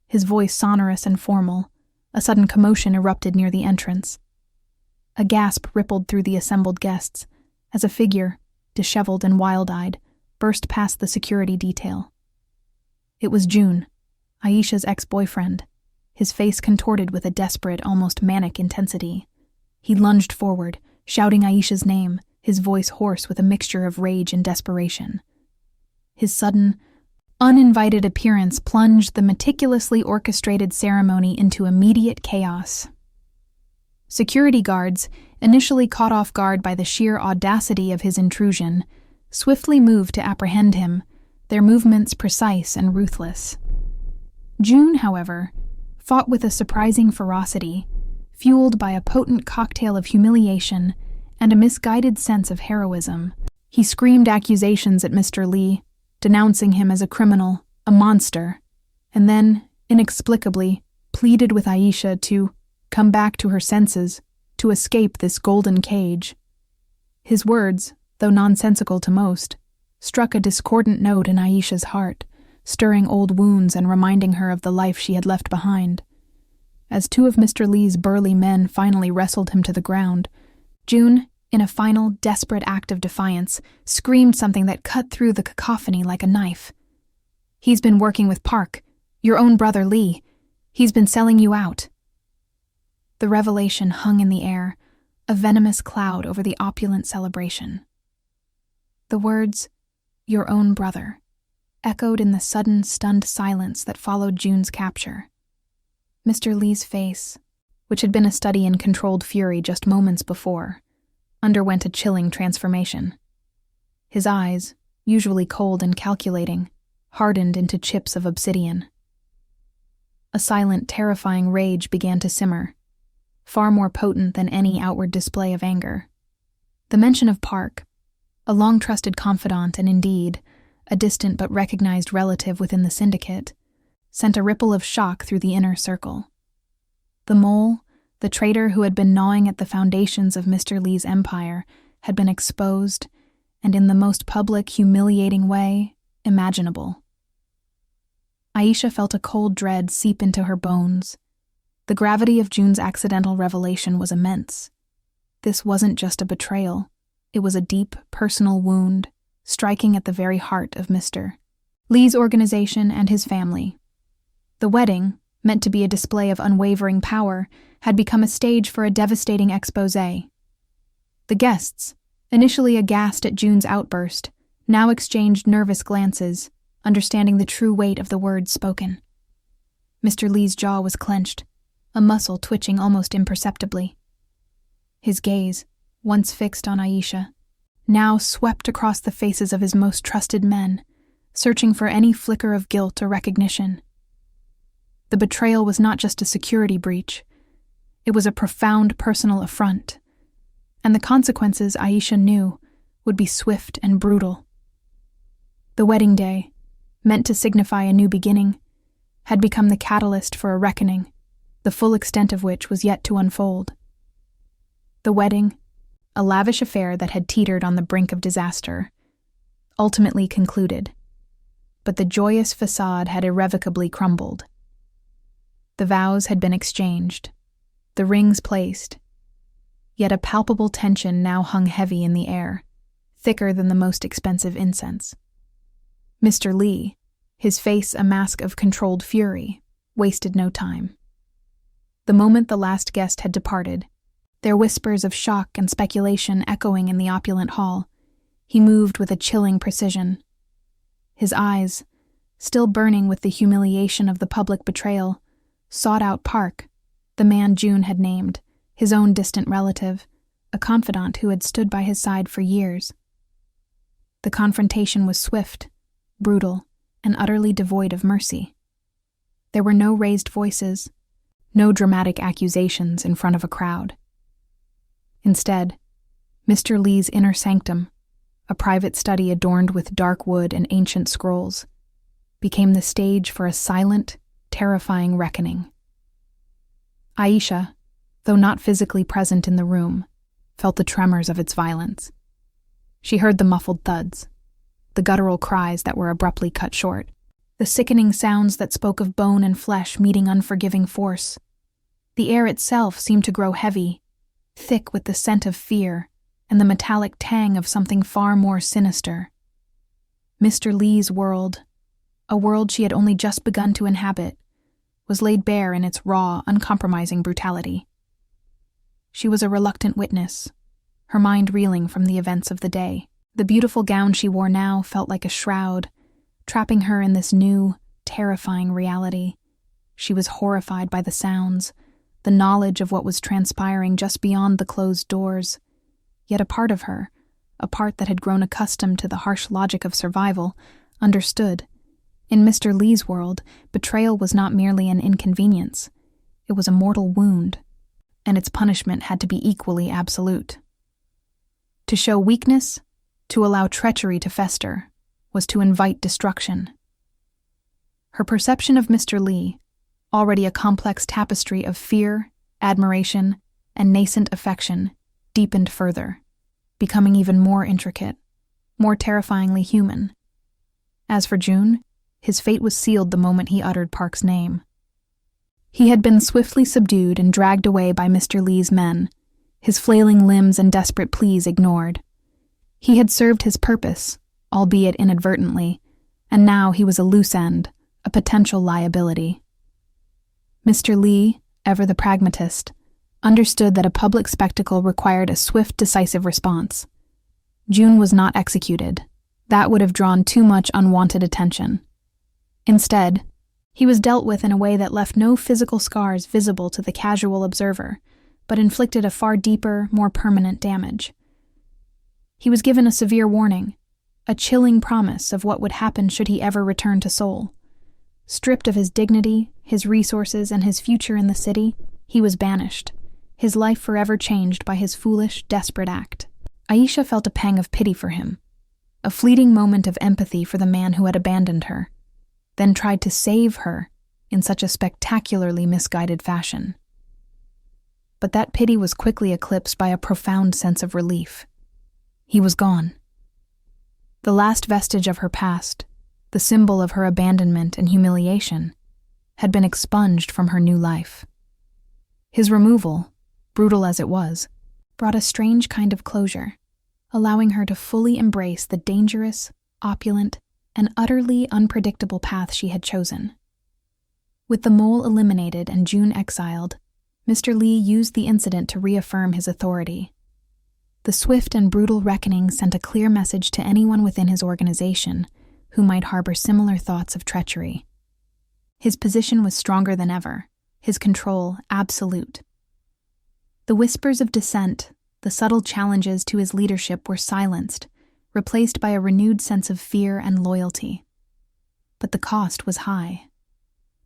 his voice sonorous and formal, a sudden commotion erupted near the entrance. A gasp rippled through the assembled guests as a figure, disheveled and wild-eyed, burst past the security detail. It was June, Aisha's ex-boyfriend, his face contorted with a desperate, almost manic intensity. He lunged forward, shouting Aisha's name, his voice hoarse with a mixture of rage and desperation. His sudden, uninvited appearance plunged the meticulously orchestrated ceremony into immediate chaos. Security guards, initially caught off guard by the sheer audacity of his intrusion, swiftly moved to apprehend him, their movements precise and ruthless. June, however, fought with a surprising ferocity, fueled by a potent cocktail of humiliation and a misguided sense of heroism. He screamed accusations at Mr. Lee, denouncing him as a criminal, a monster, and then, inexplicably, pleaded with Aisha to come back to her senses, to escape this golden cage. His words, though nonsensical to most, struck a discordant note in Aisha's heart, stirring old wounds and reminding her of the life she had left behind. As two of Mr. Lee's burly men finally wrestled him to the ground, June, in a final, desperate act of defiance, screamed something that cut through the cacophony like a knife. "He's been working with Park, your own brother Lee. He's been selling you out." The revelation hung in the air, a venomous cloud over the opulent celebration. The words, "your own brother," echoed in the sudden, stunned silence that followed June's capture. Mr. Lee's face, which had been a study in controlled fury just moments before, underwent a chilling transformation. His eyes, usually cold and calculating, hardened into chips of obsidian. A silent, terrifying rage began to simmer, far more potent than any outward display of anger. The mention of Park, a long-trusted confidant and indeed a distant but recognized relative within the syndicate, sent a ripple of shock through the inner circle. The mole, the traitor who had been gnawing at the foundations of Mr. Lee's empire, had been exposed, and in the most public, humiliating way imaginable. Aisha felt a cold dread seep into her bones. The gravity of June's accidental revelation was immense. This wasn't just a betrayal. It was a deep, personal wound, striking at the very heart of Mr. Lee's organization and his family. The wedding, meant to be a display of unwavering power, had become a stage for a devastating exposé. The guests, initially aghast at June's outburst, now exchanged nervous glances, understanding the true weight of the words spoken. Mr. Lee's jaw was clenched, a muscle twitching almost imperceptibly. His gaze, once fixed on Aisha, now swept across the faces of his most trusted men, searching for any flicker of guilt or recognition. The betrayal was not just a security breach. It was a profound personal affront, and the consequences, Aisha knew, would be swift and brutal. The wedding day, meant to signify a new beginning, had become the catalyst for a reckoning, the full extent of which was yet to unfold. The wedding, a lavish affair that had teetered on the brink of disaster, ultimately concluded, but the joyous facade had irrevocably crumbled. The vows had been exchanged, the rings placed, yet a palpable tension now hung heavy in the air, thicker than the most expensive incense. Mr. Lee, his face a mask of controlled fury, wasted no time. The moment the last guest had departed, their whispers of shock and speculation echoing in the opulent hall, he moved with a chilling precision. His eyes, still burning with the humiliation of the public betrayal, sought out Park, the man June had named, his own distant relative, a confidant who had stood by his side for years. The confrontation was swift, brutal, and utterly devoid of mercy. There were no raised voices, no dramatic accusations in front of a crowd. Instead, Mr. Lee's inner sanctum, a private study adorned with dark wood and ancient scrolls, became the stage for a silent, terrifying reckoning. Aisha, though not physically present in the room, felt the tremors of its violence. She heard the muffled thuds, the guttural cries that were abruptly cut short, the sickening sounds that spoke of bone and flesh meeting unforgiving force. The air itself seemed to grow heavy, thick with the scent of fear and the metallic tang of something far more sinister. Mr. Lee's world, a world she had only just begun to inhabit, was laid bare in its raw, uncompromising brutality. She was a reluctant witness, her mind reeling from the events of the day. The beautiful gown she wore now felt like a shroud, trapping her in this new, terrifying reality. She was horrified by the sounds, the knowledge of what was transpiring just beyond the closed doors. Yet a part of her, a part that had grown accustomed to the harsh logic of survival, understood, In Mr. Lee's world, betrayal was not merely an inconvenience, it was a mortal wound, and its punishment had to be equally absolute. To show weakness, to allow treachery to fester, was to invite destruction. Her perception of Mr. Lee, already a complex tapestry of fear, admiration, and nascent affection, deepened further, becoming even more intricate, more terrifyingly human. As for June, his fate was sealed the moment he uttered Park's name. He had been swiftly subdued and dragged away by Mr. Lee's men, his flailing limbs and desperate pleas ignored. He had served his purpose, albeit inadvertently, and now he was a loose end, a potential liability. Mr. Lee, ever the pragmatist, understood that a public spectacle required a swift, decisive response. June was not executed. That would have drawn too much unwanted attention. Instead, he was dealt with in a way that left no physical scars visible to the casual observer, but inflicted a far deeper, more permanent damage. He was given a severe warning, a chilling promise of what would happen should he ever return to Seoul. Stripped of his dignity, his resources, and his future in the city, he was banished, his life forever changed by his foolish, desperate act. Aisha felt a pang of pity for him, a fleeting moment of empathy for the man who had abandoned her, then tried to save her in such a spectacularly misguided fashion. But that pity was quickly eclipsed by a profound sense of relief. He was gone. The last vestige of her past, the symbol of her abandonment and humiliation, had been expunged from her new life. His removal, brutal as it was, brought a strange kind of closure, allowing her to fully embrace the dangerous, opulent, and utterly unpredictable path she had chosen. With the mole eliminated and June exiled, Mr. Lee used the incident to reaffirm his authority. The swift and brutal reckoning sent a clear message to anyone within his organization who might harbor similar thoughts of treachery. His position was stronger than ever, his control absolute. The whispers of dissent, the subtle challenges to his leadership were silenced, replaced by a renewed sense of fear and loyalty. But the cost was high.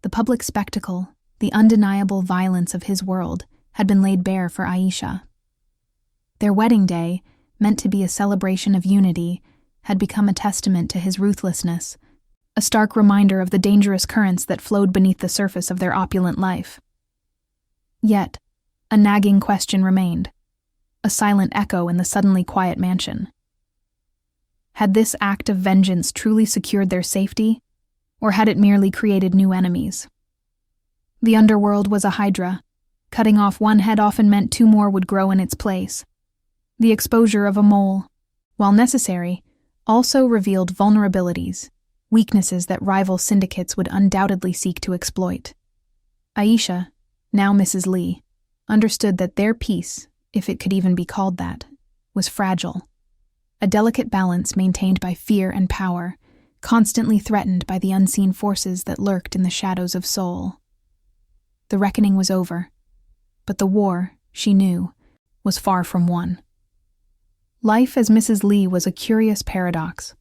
The public spectacle, the undeniable violence of his world, had been laid bare for Aisha. Their wedding day, meant to be a celebration of unity, had become a testament to his ruthlessness, a stark reminder of the dangerous currents that flowed beneath the surface of their opulent life. Yet, a nagging question remained, a silent echo in the suddenly quiet mansion. Had this act of vengeance truly secured their safety, or had it merely created new enemies? The underworld was a hydra. Cutting off one head often meant two more would grow in its place. The exposure of a mole, while necessary, also revealed vulnerabilities, weaknesses that rival syndicates would undoubtedly seek to exploit. Aisha, now Mrs. Lee, understood that their peace, if it could even be called that, was fragile, a delicate balance maintained by fear and power, constantly threatened by the unseen forces that lurked in the shadows of Seoul. The reckoning was over, but the war, she knew, was far from won. Life as Mrs. Lee was a curious paradox,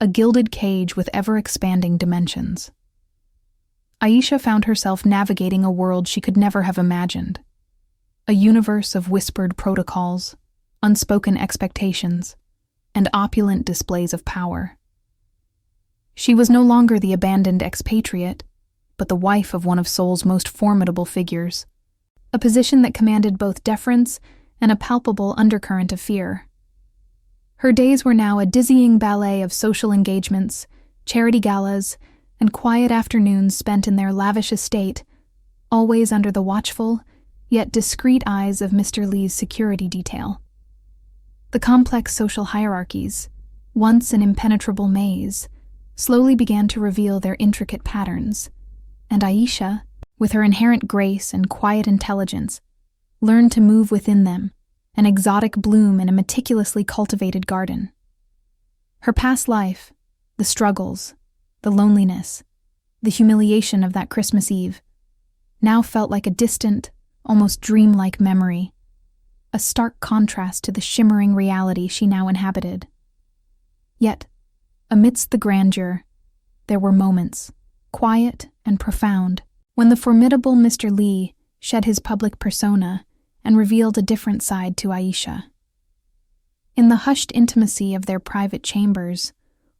a gilded cage with ever-expanding dimensions. Aisha found herself navigating a world she could never have imagined, a universe of whispered protocols, unspoken expectations, and opulent displays of power. She was no longer the abandoned expatriate, but the wife of one of Seoul's most formidable figures, a position that commanded both deference and a palpable undercurrent of fear. Her days were now a dizzying ballet of social engagements, charity galas, and quiet afternoons spent in their lavish estate, always under the watchful, yet discreet eyes of Mr. Lee's security detail. The complex social hierarchies, once an impenetrable maze, slowly began to reveal their intricate patterns, and Aisha, with her inherent grace and quiet intelligence, learned to move within them, an exotic bloom in a meticulously cultivated garden. Her past life, the struggles, the loneliness, the humiliation of that Christmas Eve, now felt like a distant, almost dreamlike memory, a stark contrast to the shimmering reality she now inhabited. Yet, amidst the grandeur, there were moments, quiet and profound, when the formidable Mr. Lee shed his public persona and revealed a different side to Aisha. In the hushed intimacy of their private chambers,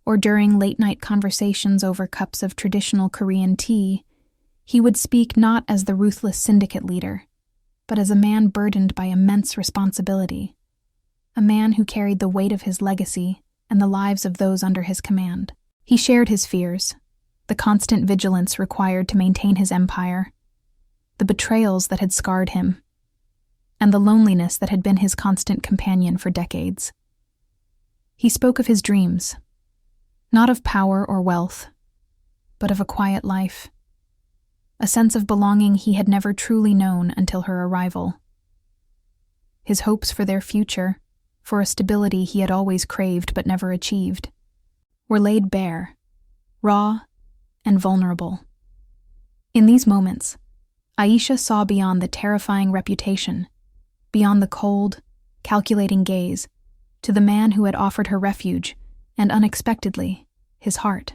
or during late-night conversations over cups of traditional Korean tea, he would speak not as the ruthless syndicate leader, but as a man burdened by immense responsibility, a man who carried the weight of his legacy and the lives of those under his command. He shared his fears, the constant vigilance required to maintain his empire, the betrayals that had scarred him, and the loneliness that had been his constant companion for decades. He spoke of his dreams, not of power or wealth, but of a quiet life, a sense of belonging he had never truly known until her arrival. His hopes for their future, for a stability he had always craved but never achieved, were laid bare, raw and vulnerable. In these moments, Aisha saw beyond the terrifying reputation, beyond the cold, calculating gaze, to the man who had offered her refuge, and unexpectedly, his heart.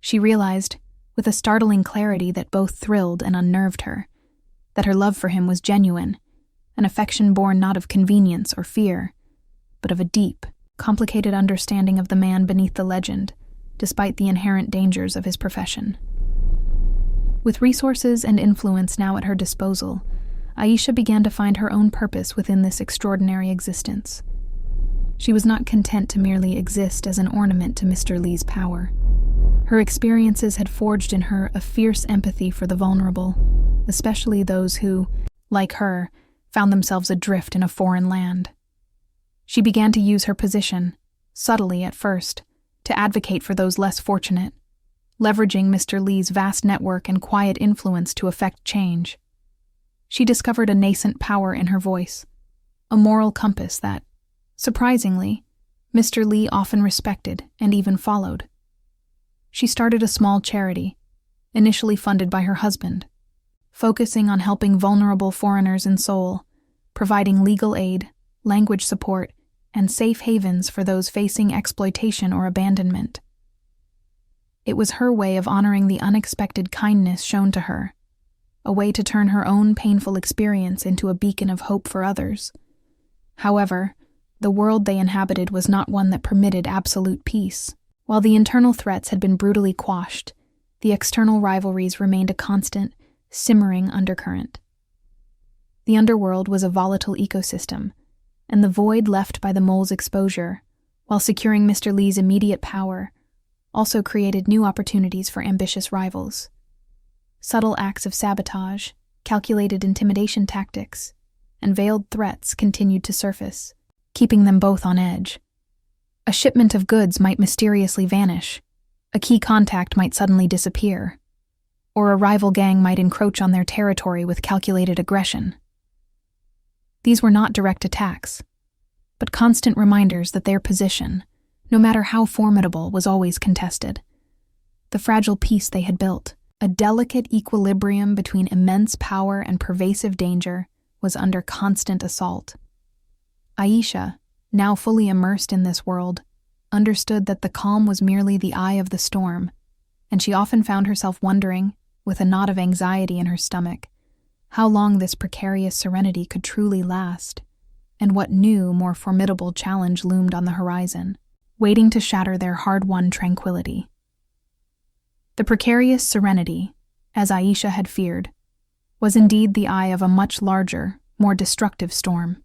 She realized, with a startling clarity that both thrilled and unnerved her, that her love for him was genuine, an affection born not of convenience or fear, but of a deep, complicated understanding of the man beneath the legend, despite the inherent dangers of his profession. With resources and influence now at her disposal, Aisha began to find her own purpose within this extraordinary existence. She was not content to merely exist as an ornament to Mr. Lee's power. Her experiences had forged in her a fierce empathy for the vulnerable, especially those who, like her, found themselves adrift in a foreign land. She began to use her position, subtly at first, to advocate for those less fortunate, leveraging Mr. Lee's vast network and quiet influence to effect change. She discovered a nascent power in her voice, a moral compass that, surprisingly, Mr. Lee often respected and even followed. She started a small charity, initially funded by her husband, focusing on helping vulnerable foreigners in Seoul, providing legal aid, language support, and safe havens for those facing exploitation or abandonment. It was her way of honoring the unexpected kindness shown to her, a way to turn her own painful experience into a beacon of hope for others. However, the world they inhabited was not one that permitted absolute peace. While the internal threats had been brutally quashed, the external rivalries remained a constant, simmering undercurrent. The underworld was a volatile ecosystem, and the void left by the mole's exposure, while securing Mr. Lee's immediate power, also created new opportunities for ambitious rivals. Subtle acts of sabotage, calculated intimidation tactics, and veiled threats continued to surface, keeping them both on edge. A shipment of goods might mysteriously vanish, a key contact might suddenly disappear, or a rival gang might encroach on their territory with calculated aggression. These were not direct attacks, but constant reminders that their position, no matter how formidable, was always contested. The fragile peace they had built, a delicate equilibrium between immense power and pervasive danger, was under constant assault. Aisha, now fully immersed in this world, understood that the calm was merely the eye of the storm, and she often found herself wondering, with a knot of anxiety in her stomach, how long this precarious serenity could truly last, and what new, more formidable challenge loomed on the horizon, waiting to shatter their hard-won tranquility. The precarious serenity, as Aisha had feared, was indeed the eye of a much larger, more destructive storm.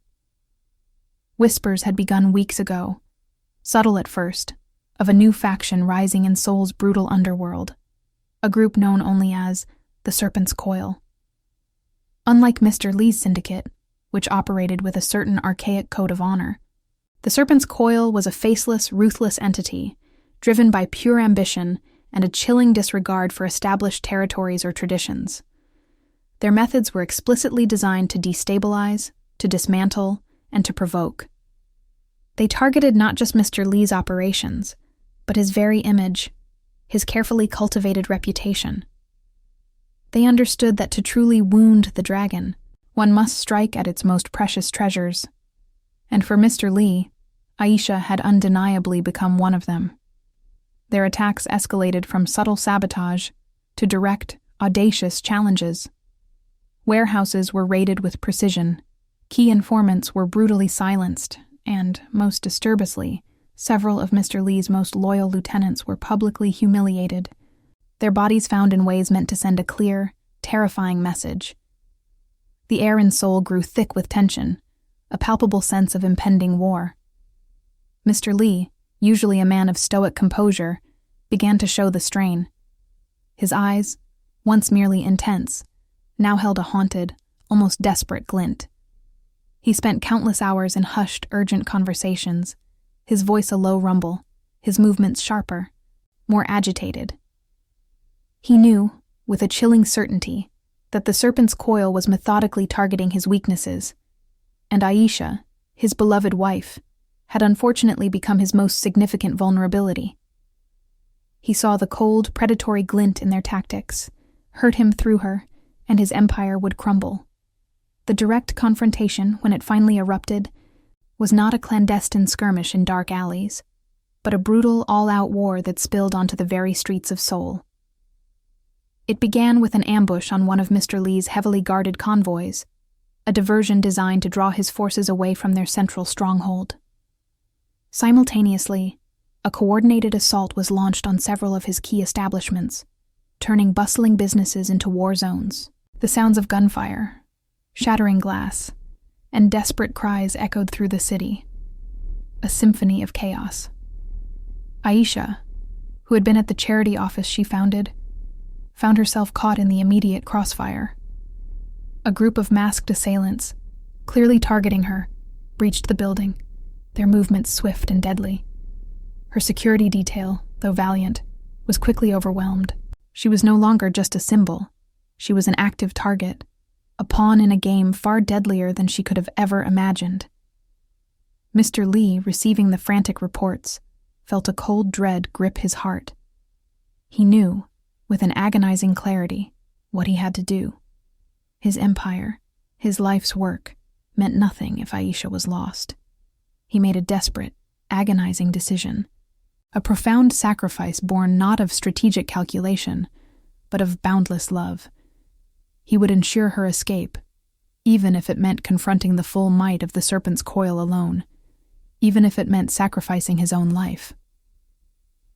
Whispers had begun weeks ago, subtle at first, of a new faction rising in Seoul's brutal underworld, a group known only as the Serpent's Coil. Unlike Mr. Lee's syndicate, which operated with a certain archaic code of honor, the Serpent's Coil was a faceless, ruthless entity, driven by pure ambition and a chilling disregard for established territories or traditions. Their methods were explicitly designed to destabilize, to dismantle, and to provoke. They targeted not just Mr. Lee's operations, but his very image, his carefully cultivated reputation. They understood that to truly wound the dragon, one must strike at its most precious treasures. And for Mr. Lee, Aisha had undeniably become one of them. Their attacks escalated from subtle sabotage to direct, audacious challenges. Warehouses were raided with precision, key informants were brutally silenced, and, most disturbingly, several of Mr. Lee's most loyal lieutenants were publicly humiliated, their bodies found in ways meant to send a clear, terrifying message. The air in Seoul grew thick with tension, a palpable sense of impending war. Mr. Lee, usually a man of stoic composure, began to show the strain. His eyes, once merely intense, now held a haunted, almost desperate glint. He spent countless hours in hushed, urgent conversations, his voice a low rumble, his movements sharper, more agitated. He knew, with a chilling certainty, that the serpent's coil was methodically targeting his weaknesses, and Aisha, his beloved wife, had unfortunately become his most significant vulnerability. He saw the cold, predatory glint in their tactics, hurt him through her, and his empire would crumble. The direct confrontation, when it finally erupted, was not a clandestine skirmish in dark alleys, but a brutal, all-out war that spilled onto the very streets of Seoul. It began with an ambush on one of Mr. Lee's heavily guarded convoys, a diversion designed to draw his forces away from their central stronghold. Simultaneously, a coordinated assault was launched on several of his key establishments, turning bustling businesses into war zones. The sounds of gunfire, shattering glass, and desperate cries echoed through the city, a symphony of chaos. Aisha, who had been at the charity office she founded, found herself caught in the immediate crossfire. A group of masked assailants, clearly targeting her, breached the building, their movements swift and deadly. Her security detail, though valiant, was quickly overwhelmed. She was no longer just a symbol. She was an active target, a pawn in a game far deadlier than she could have ever imagined. Mr. Lee, receiving the frantic reports, felt a cold dread grip his heart. He knew, with an agonizing clarity, what he had to do. His empire, his life's work, meant nothing if Aisha was lost. He made a desperate, agonizing decision, a profound sacrifice born not of strategic calculation, but of boundless love. He would ensure her escape, even if it meant confronting the full might of the serpent's coil alone, even if it meant sacrificing his own life.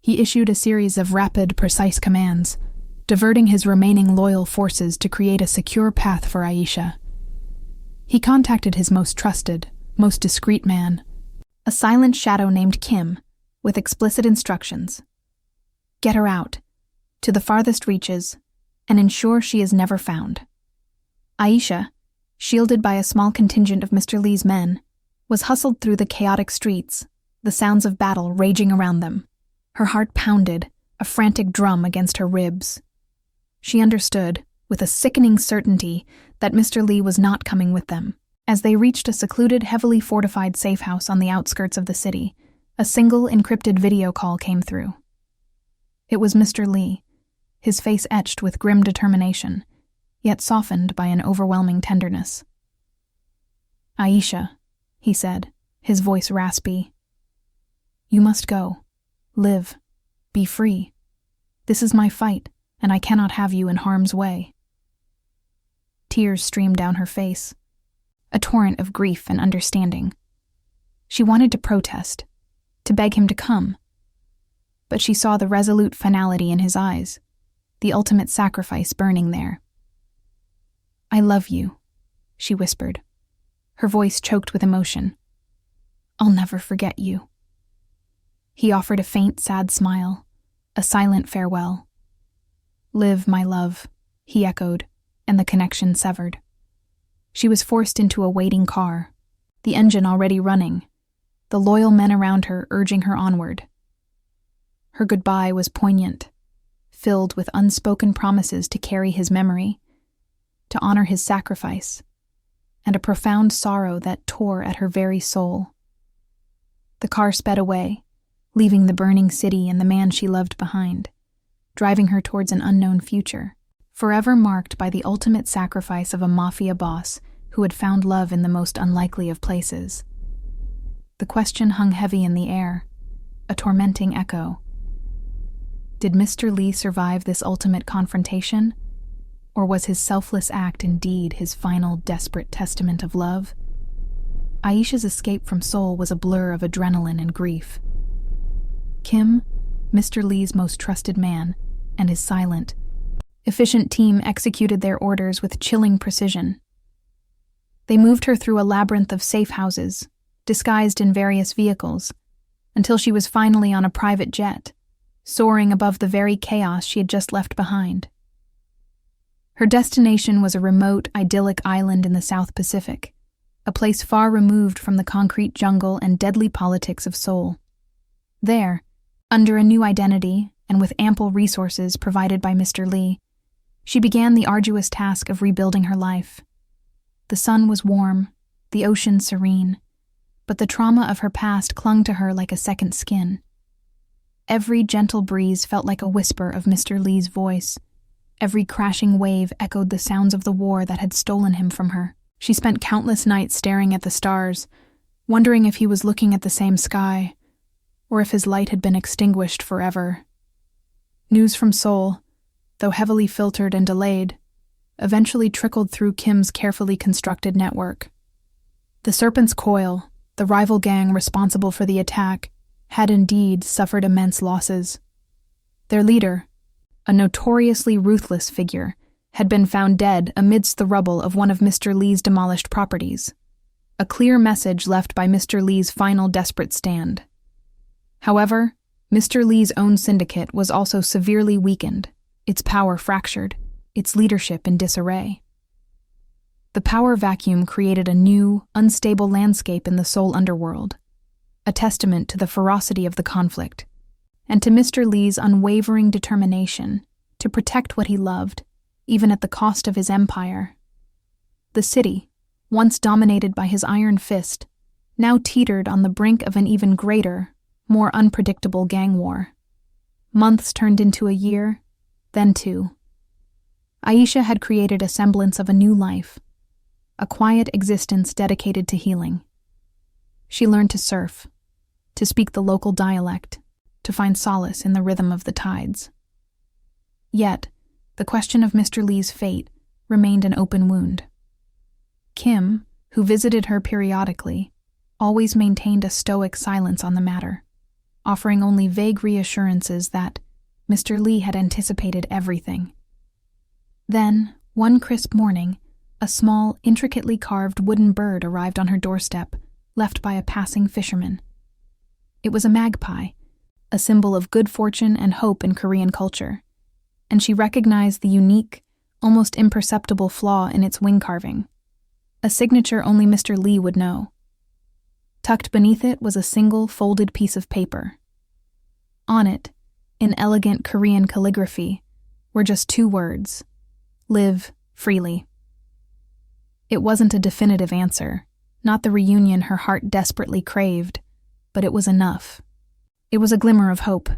He issued a series of rapid, precise commands, diverting his remaining loyal forces to create a secure path for Aisha. He contacted his most trusted, most discreet man, a silent shadow named Kim, with explicit instructions. Get her out, to the farthest reaches, and ensure she is never found. Aisha, shielded by a small contingent of Mr. Lee's men, was hustled through the chaotic streets, the sounds of battle raging around them. Her heart pounded, a frantic drum against her ribs. She understood, with a sickening certainty, that Mr. Lee was not coming with them. As they reached a secluded, heavily fortified safe house on the outskirts of the city, a single encrypted video call came through. It was Mr. Lee, his face etched with grim determination, yet softened by an overwhelming tenderness. Aisha, he said, his voice raspy. You must go. Live. Be free. This is my fight, and I cannot have you in harm's way. Tears streamed down her face, a torrent of grief and understanding. She wanted to protest, to beg him to come, but she saw the resolute finality in his eyes, the ultimate sacrifice burning there. I love you, she whispered, her voice choked with emotion. I'll never forget you. He offered a faint, sad smile, a silent farewell. Live, my love, he echoed, and the connection severed. She was forced into a waiting car, the engine already running, the loyal men around her urging her onward. Her goodbye was poignant, filled with unspoken promises to carry his memory, to honor his sacrifice, and a profound sorrow that tore at her very soul. The car sped away, leaving the burning city and the man she loved behind, driving her towards an unknown future, forever marked by the ultimate sacrifice of a Mafia boss who had found love in the most unlikely of places. The question hung heavy in the air, a tormenting echo. Did Mr. Lee survive this ultimate confrontation? Or was his selfless act indeed his final desperate testament of love? Aisha's escape from Seoul was a blur of adrenaline and grief. Kim, Mr. Lee's most trusted man, and his silent, efficient team executed their orders with chilling precision. They moved her through a labyrinth of safe houses, disguised in various vehicles, until she was finally on a private jet, soaring above the very chaos she had just left behind. Her destination was a remote, idyllic island in the South Pacific, a place far removed from the concrete jungle and deadly politics of Seoul. There, under a new identity and with ample resources provided by Mr. Lee, she began the arduous task of rebuilding her life. The sun was warm, the ocean serene, but the trauma of her past clung to her like a second skin. Every gentle breeze felt like a whisper of Mr. Lee's voice. Every crashing wave echoed the sounds of the war that had stolen him from her. She spent countless nights staring at the stars, wondering if he was looking at the same sky, or if his light had been extinguished forever. News from Seoul, though heavily filtered and delayed, eventually trickled through Kim's carefully constructed network. The Serpent's Coil, the rival gang responsible for the attack, had indeed suffered immense losses. Their leader, a notoriously ruthless figure, had been found dead amidst the rubble of one of Mr. Lee's demolished properties, a clear message left by Mr. Lee's final desperate stand. However, Mr. Lee's own syndicate was also severely weakened, its power fractured, its leadership in disarray. The power vacuum created a new, unstable landscape in the Seoul underworld, a testament to the ferocity of the conflict, and to Mr. Lee's unwavering determination to protect what he loved, even at the cost of his empire. The city, once dominated by his iron fist, now teetered on the brink of an even greater, more unpredictable gang war. Months turned into a year, then two. Aisha had created a semblance of a new life, a quiet existence dedicated to healing. She learned to surf, to speak the local dialect, to find solace in the rhythm of the tides. Yet, the question of Mr. Lee's fate remained an open wound. Kim, who visited her periodically, always maintained a stoic silence on the matter, offering only vague reassurances that Mr. Lee had anticipated everything. Then, one crisp morning, a small, intricately carved wooden bird arrived on her doorstep, left by a passing fisherman. It was a magpie, a symbol of good fortune and hope in Korean culture, and she recognized the unique, almost imperceptible flaw in its wing carving, a signature only Mr. Lee would know. Tucked beneath it was a single folded piece of paper. On it, in elegant Korean calligraphy, were just two words: live freely. It wasn't a definitive answer, not the reunion her heart desperately craved, but it was enough. It was a glimmer of hope,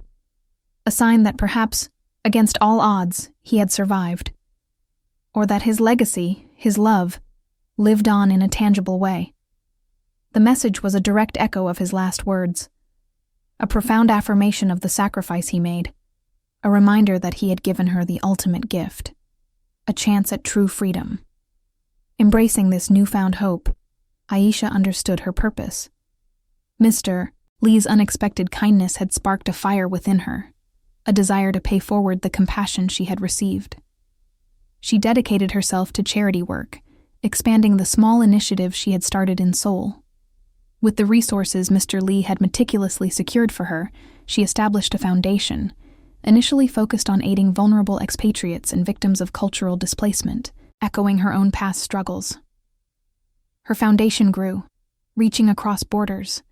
a sign that perhaps, against all odds, he had survived, or that his legacy, his love, lived on in a tangible way. The message was a direct echo of his last words, a profound affirmation of the sacrifice he made, a reminder that he had given her the ultimate gift, a chance at true freedom. Embracing this newfound hope, Aisha understood her purpose. Mr. Lee's unexpected kindness had sparked a fire within her, a desire to pay forward the compassion she had received. She dedicated herself to charity work, expanding the small initiative she had started in Seoul. With the resources Mr. Lee had meticulously secured for her, she established a foundation, initially focused on aiding vulnerable expatriates and victims of cultural displacement, echoing her own past struggles. Her foundation grew, reaching across borders,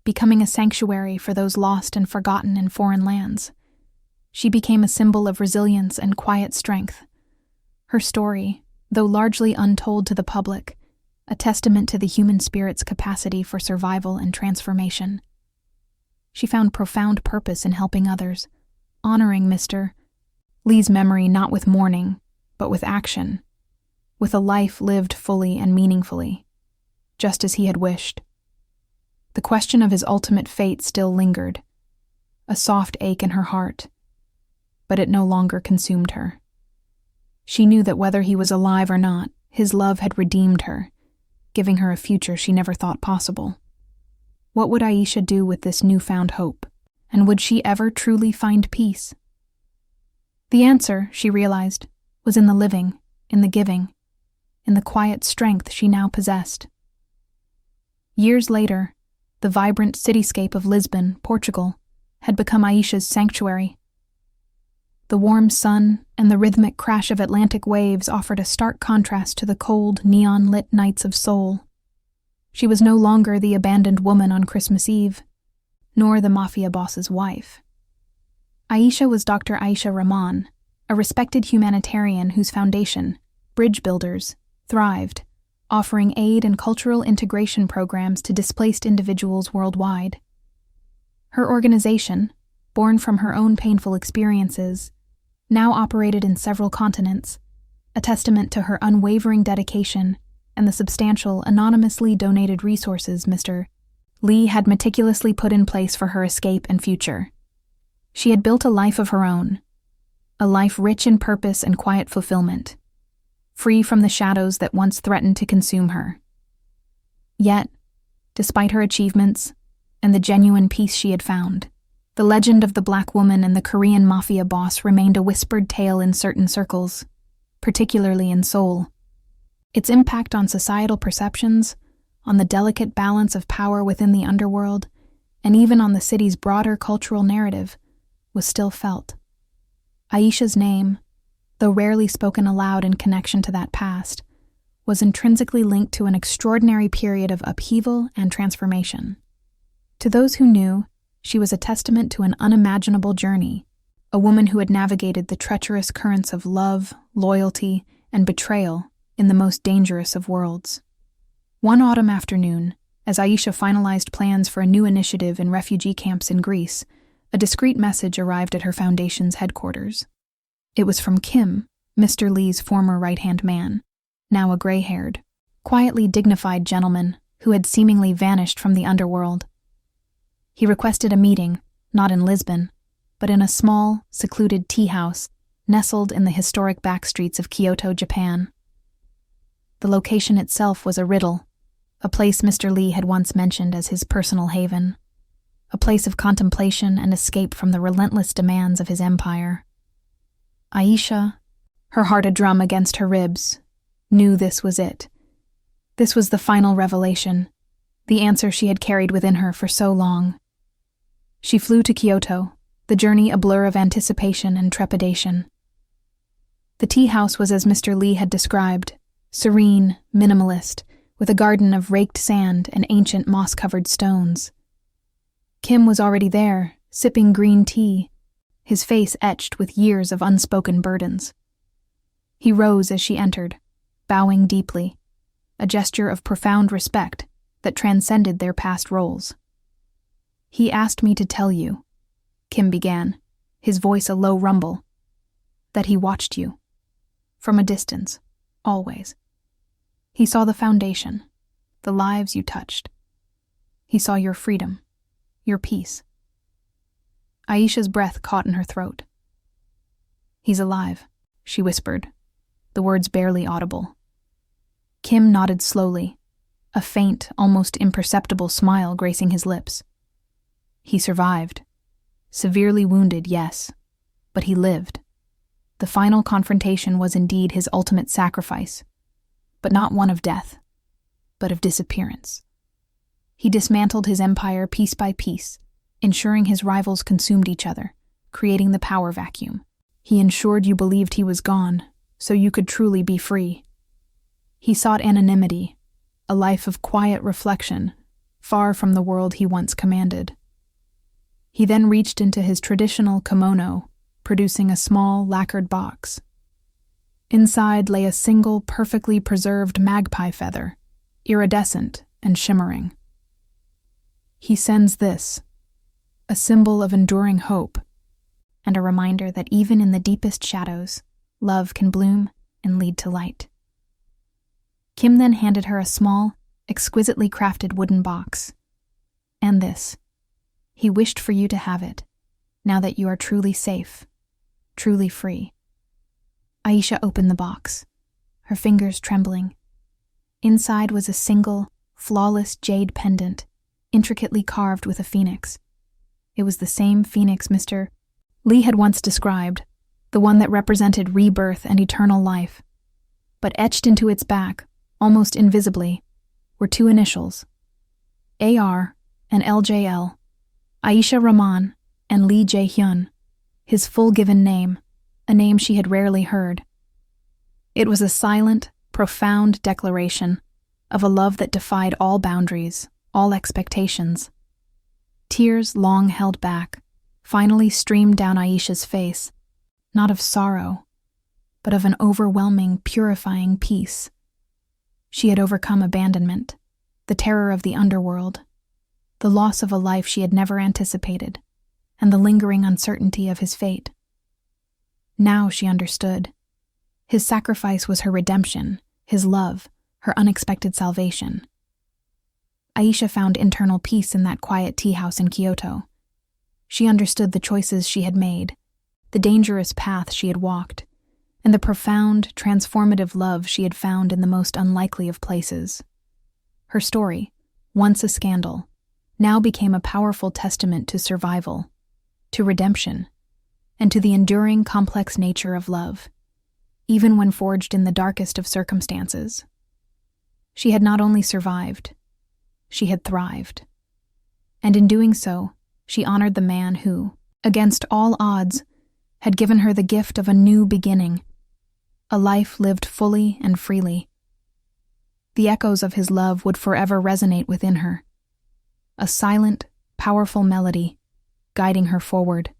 becoming a sanctuary for those lost and forgotten in foreign lands. She became a symbol of resilience and quiet strength. Her story, though largely untold to the public, a testament to the human spirit's capacity for survival and transformation. She found profound purpose in helping others, honoring Mr. Lee's memory not with mourning, but with action, with a life lived fully and meaningfully, just as he had wished. The question of his ultimate fate still lingered, a soft ache in her heart, but it no longer consumed her. She knew that whether he was alive or not, his love had redeemed her, giving her a future she never thought possible. What would Aisha do with this newfound hope, and would she ever truly find peace? The answer, she realized, was in the living, in the giving, in the quiet strength she now possessed. Years later, the vibrant cityscape of Lisbon, Portugal, had become Aisha's sanctuary. The warm sun and the rhythmic crash of Atlantic waves offered a stark contrast to the cold, neon-lit nights of Seoul. She was no longer the abandoned woman on Christmas Eve, nor the Mafia boss's wife. Aisha was Dr. Aisha Rahman, a respected humanitarian whose foundation, Bridge Builders, thrived, offering aid and cultural integration programs to displaced individuals worldwide. Her organization, born from her own painful experiences, now operated in several continents, a testament to her unwavering dedication and the substantial, anonymously donated resources Mr. Lee had meticulously put in place for her escape and future. She had built a life of her own, a life rich in purpose and quiet fulfillment, free from the shadows that once threatened to consume her. Yet, despite her achievements and the genuine peace she had found, the legend of the black woman and the Korean Mafia boss remained a whispered tale in certain circles, particularly in Seoul. Its impact on societal perceptions, on the delicate balance of power within the underworld, and even on the city's broader cultural narrative, was still felt. Aisha's name, though rarely spoken aloud in connection to that past, was intrinsically linked to an extraordinary period of upheaval and transformation. To those who knew, she was a testament to an unimaginable journey, a woman who had navigated the treacherous currents of love, loyalty, and betrayal in the most dangerous of worlds. One autumn afternoon, as Aisha finalized plans for a new initiative in refugee camps in Greece, a discreet message arrived at her foundation's headquarters. It was from Kim, Mr. Lee's former right-hand man, now a gray-haired, quietly dignified gentleman who had seemingly vanished from the underworld. He requested a meeting, not in Lisbon, but in a small, secluded tea house nestled in the historic backstreets of Kyoto, Japan. The location itself was a riddle, a place Mr. Lee had once mentioned as his personal haven, a place of contemplation and escape from the relentless demands of his empire. Aisha, her heart a drum against her ribs, knew this was it. This was the final revelation, the answer she had carried within her for so long. She flew to Kyoto, the journey a blur of anticipation and trepidation. The tea house was as Mr. Lee had described, serene, minimalist, with a garden of raked sand and ancient moss-covered stones. Kim was already there, sipping green tea, his face etched with years of unspoken burdens. He rose as she entered, bowing deeply, a gesture of profound respect that transcended their past roles. "He asked me to tell you," Kim began, his voice a low rumble, "that he watched you. From a distance, always. He saw the foundation, the lives you touched. He saw your freedom, your peace." Aisha's breath caught in her throat. "He's alive," she whispered, the words barely audible. Kim nodded slowly, a faint, almost imperceptible smile gracing his lips. "He survived. Severely wounded, yes, but he lived. The final confrontation was indeed his ultimate sacrifice, but not one of death, but of disappearance. He dismantled his empire piece by piece, ensuring his rivals consumed each other, creating the power vacuum. He ensured you believed he was gone, so you could truly be free. He sought anonymity, a life of quiet reflection, far from the world he once commanded. He then reached into his traditional kimono, producing a small, lacquered box. Inside lay a single, perfectly preserved magpie feather, iridescent and shimmering. He sends this, a symbol of enduring hope, and a reminder that even in the deepest shadows, love can bloom and lead to light. Kim then handed her a small, exquisitely crafted wooden box. And this. He wished for you to have it, now that you are truly safe, truly free. Aisha opened the box, her fingers trembling. Inside was a single, flawless jade pendant, intricately carved with a phoenix. It was the same phoenix Mr. Lee had once described, the one that represented rebirth and eternal life. But etched into its back, almost invisibly, were two initials, AR and LJL, Aisha Rahman and Lee Jae-hyun, his full given name, a name she had rarely heard. It was a silent, profound declaration of a love that defied all boundaries, all expectations. Tears long held back finally streamed down Aisha's face, not of sorrow, but of an overwhelming, purifying peace. She had overcome abandonment, the terror of the underworld, the loss of a life she had never anticipated, and the lingering uncertainty of his fate. Now she understood. His sacrifice was her redemption, his love, her unexpected salvation. Aisha found internal peace in that quiet tea house in Kyoto. She understood the choices she had made, the dangerous path she had walked, and the profound, transformative love she had found in the most unlikely of places. Her story, once a scandal, now became a powerful testament to survival, to redemption, and to the enduring, complex nature of love, even when forged in the darkest of circumstances. She had not only survived, she had thrived. And in doing so, she honored the man who, against all odds, had given her the gift of a new beginning, a life lived fully and freely. The echoes of his love would forever resonate within her, a silent, powerful melody guiding her forward.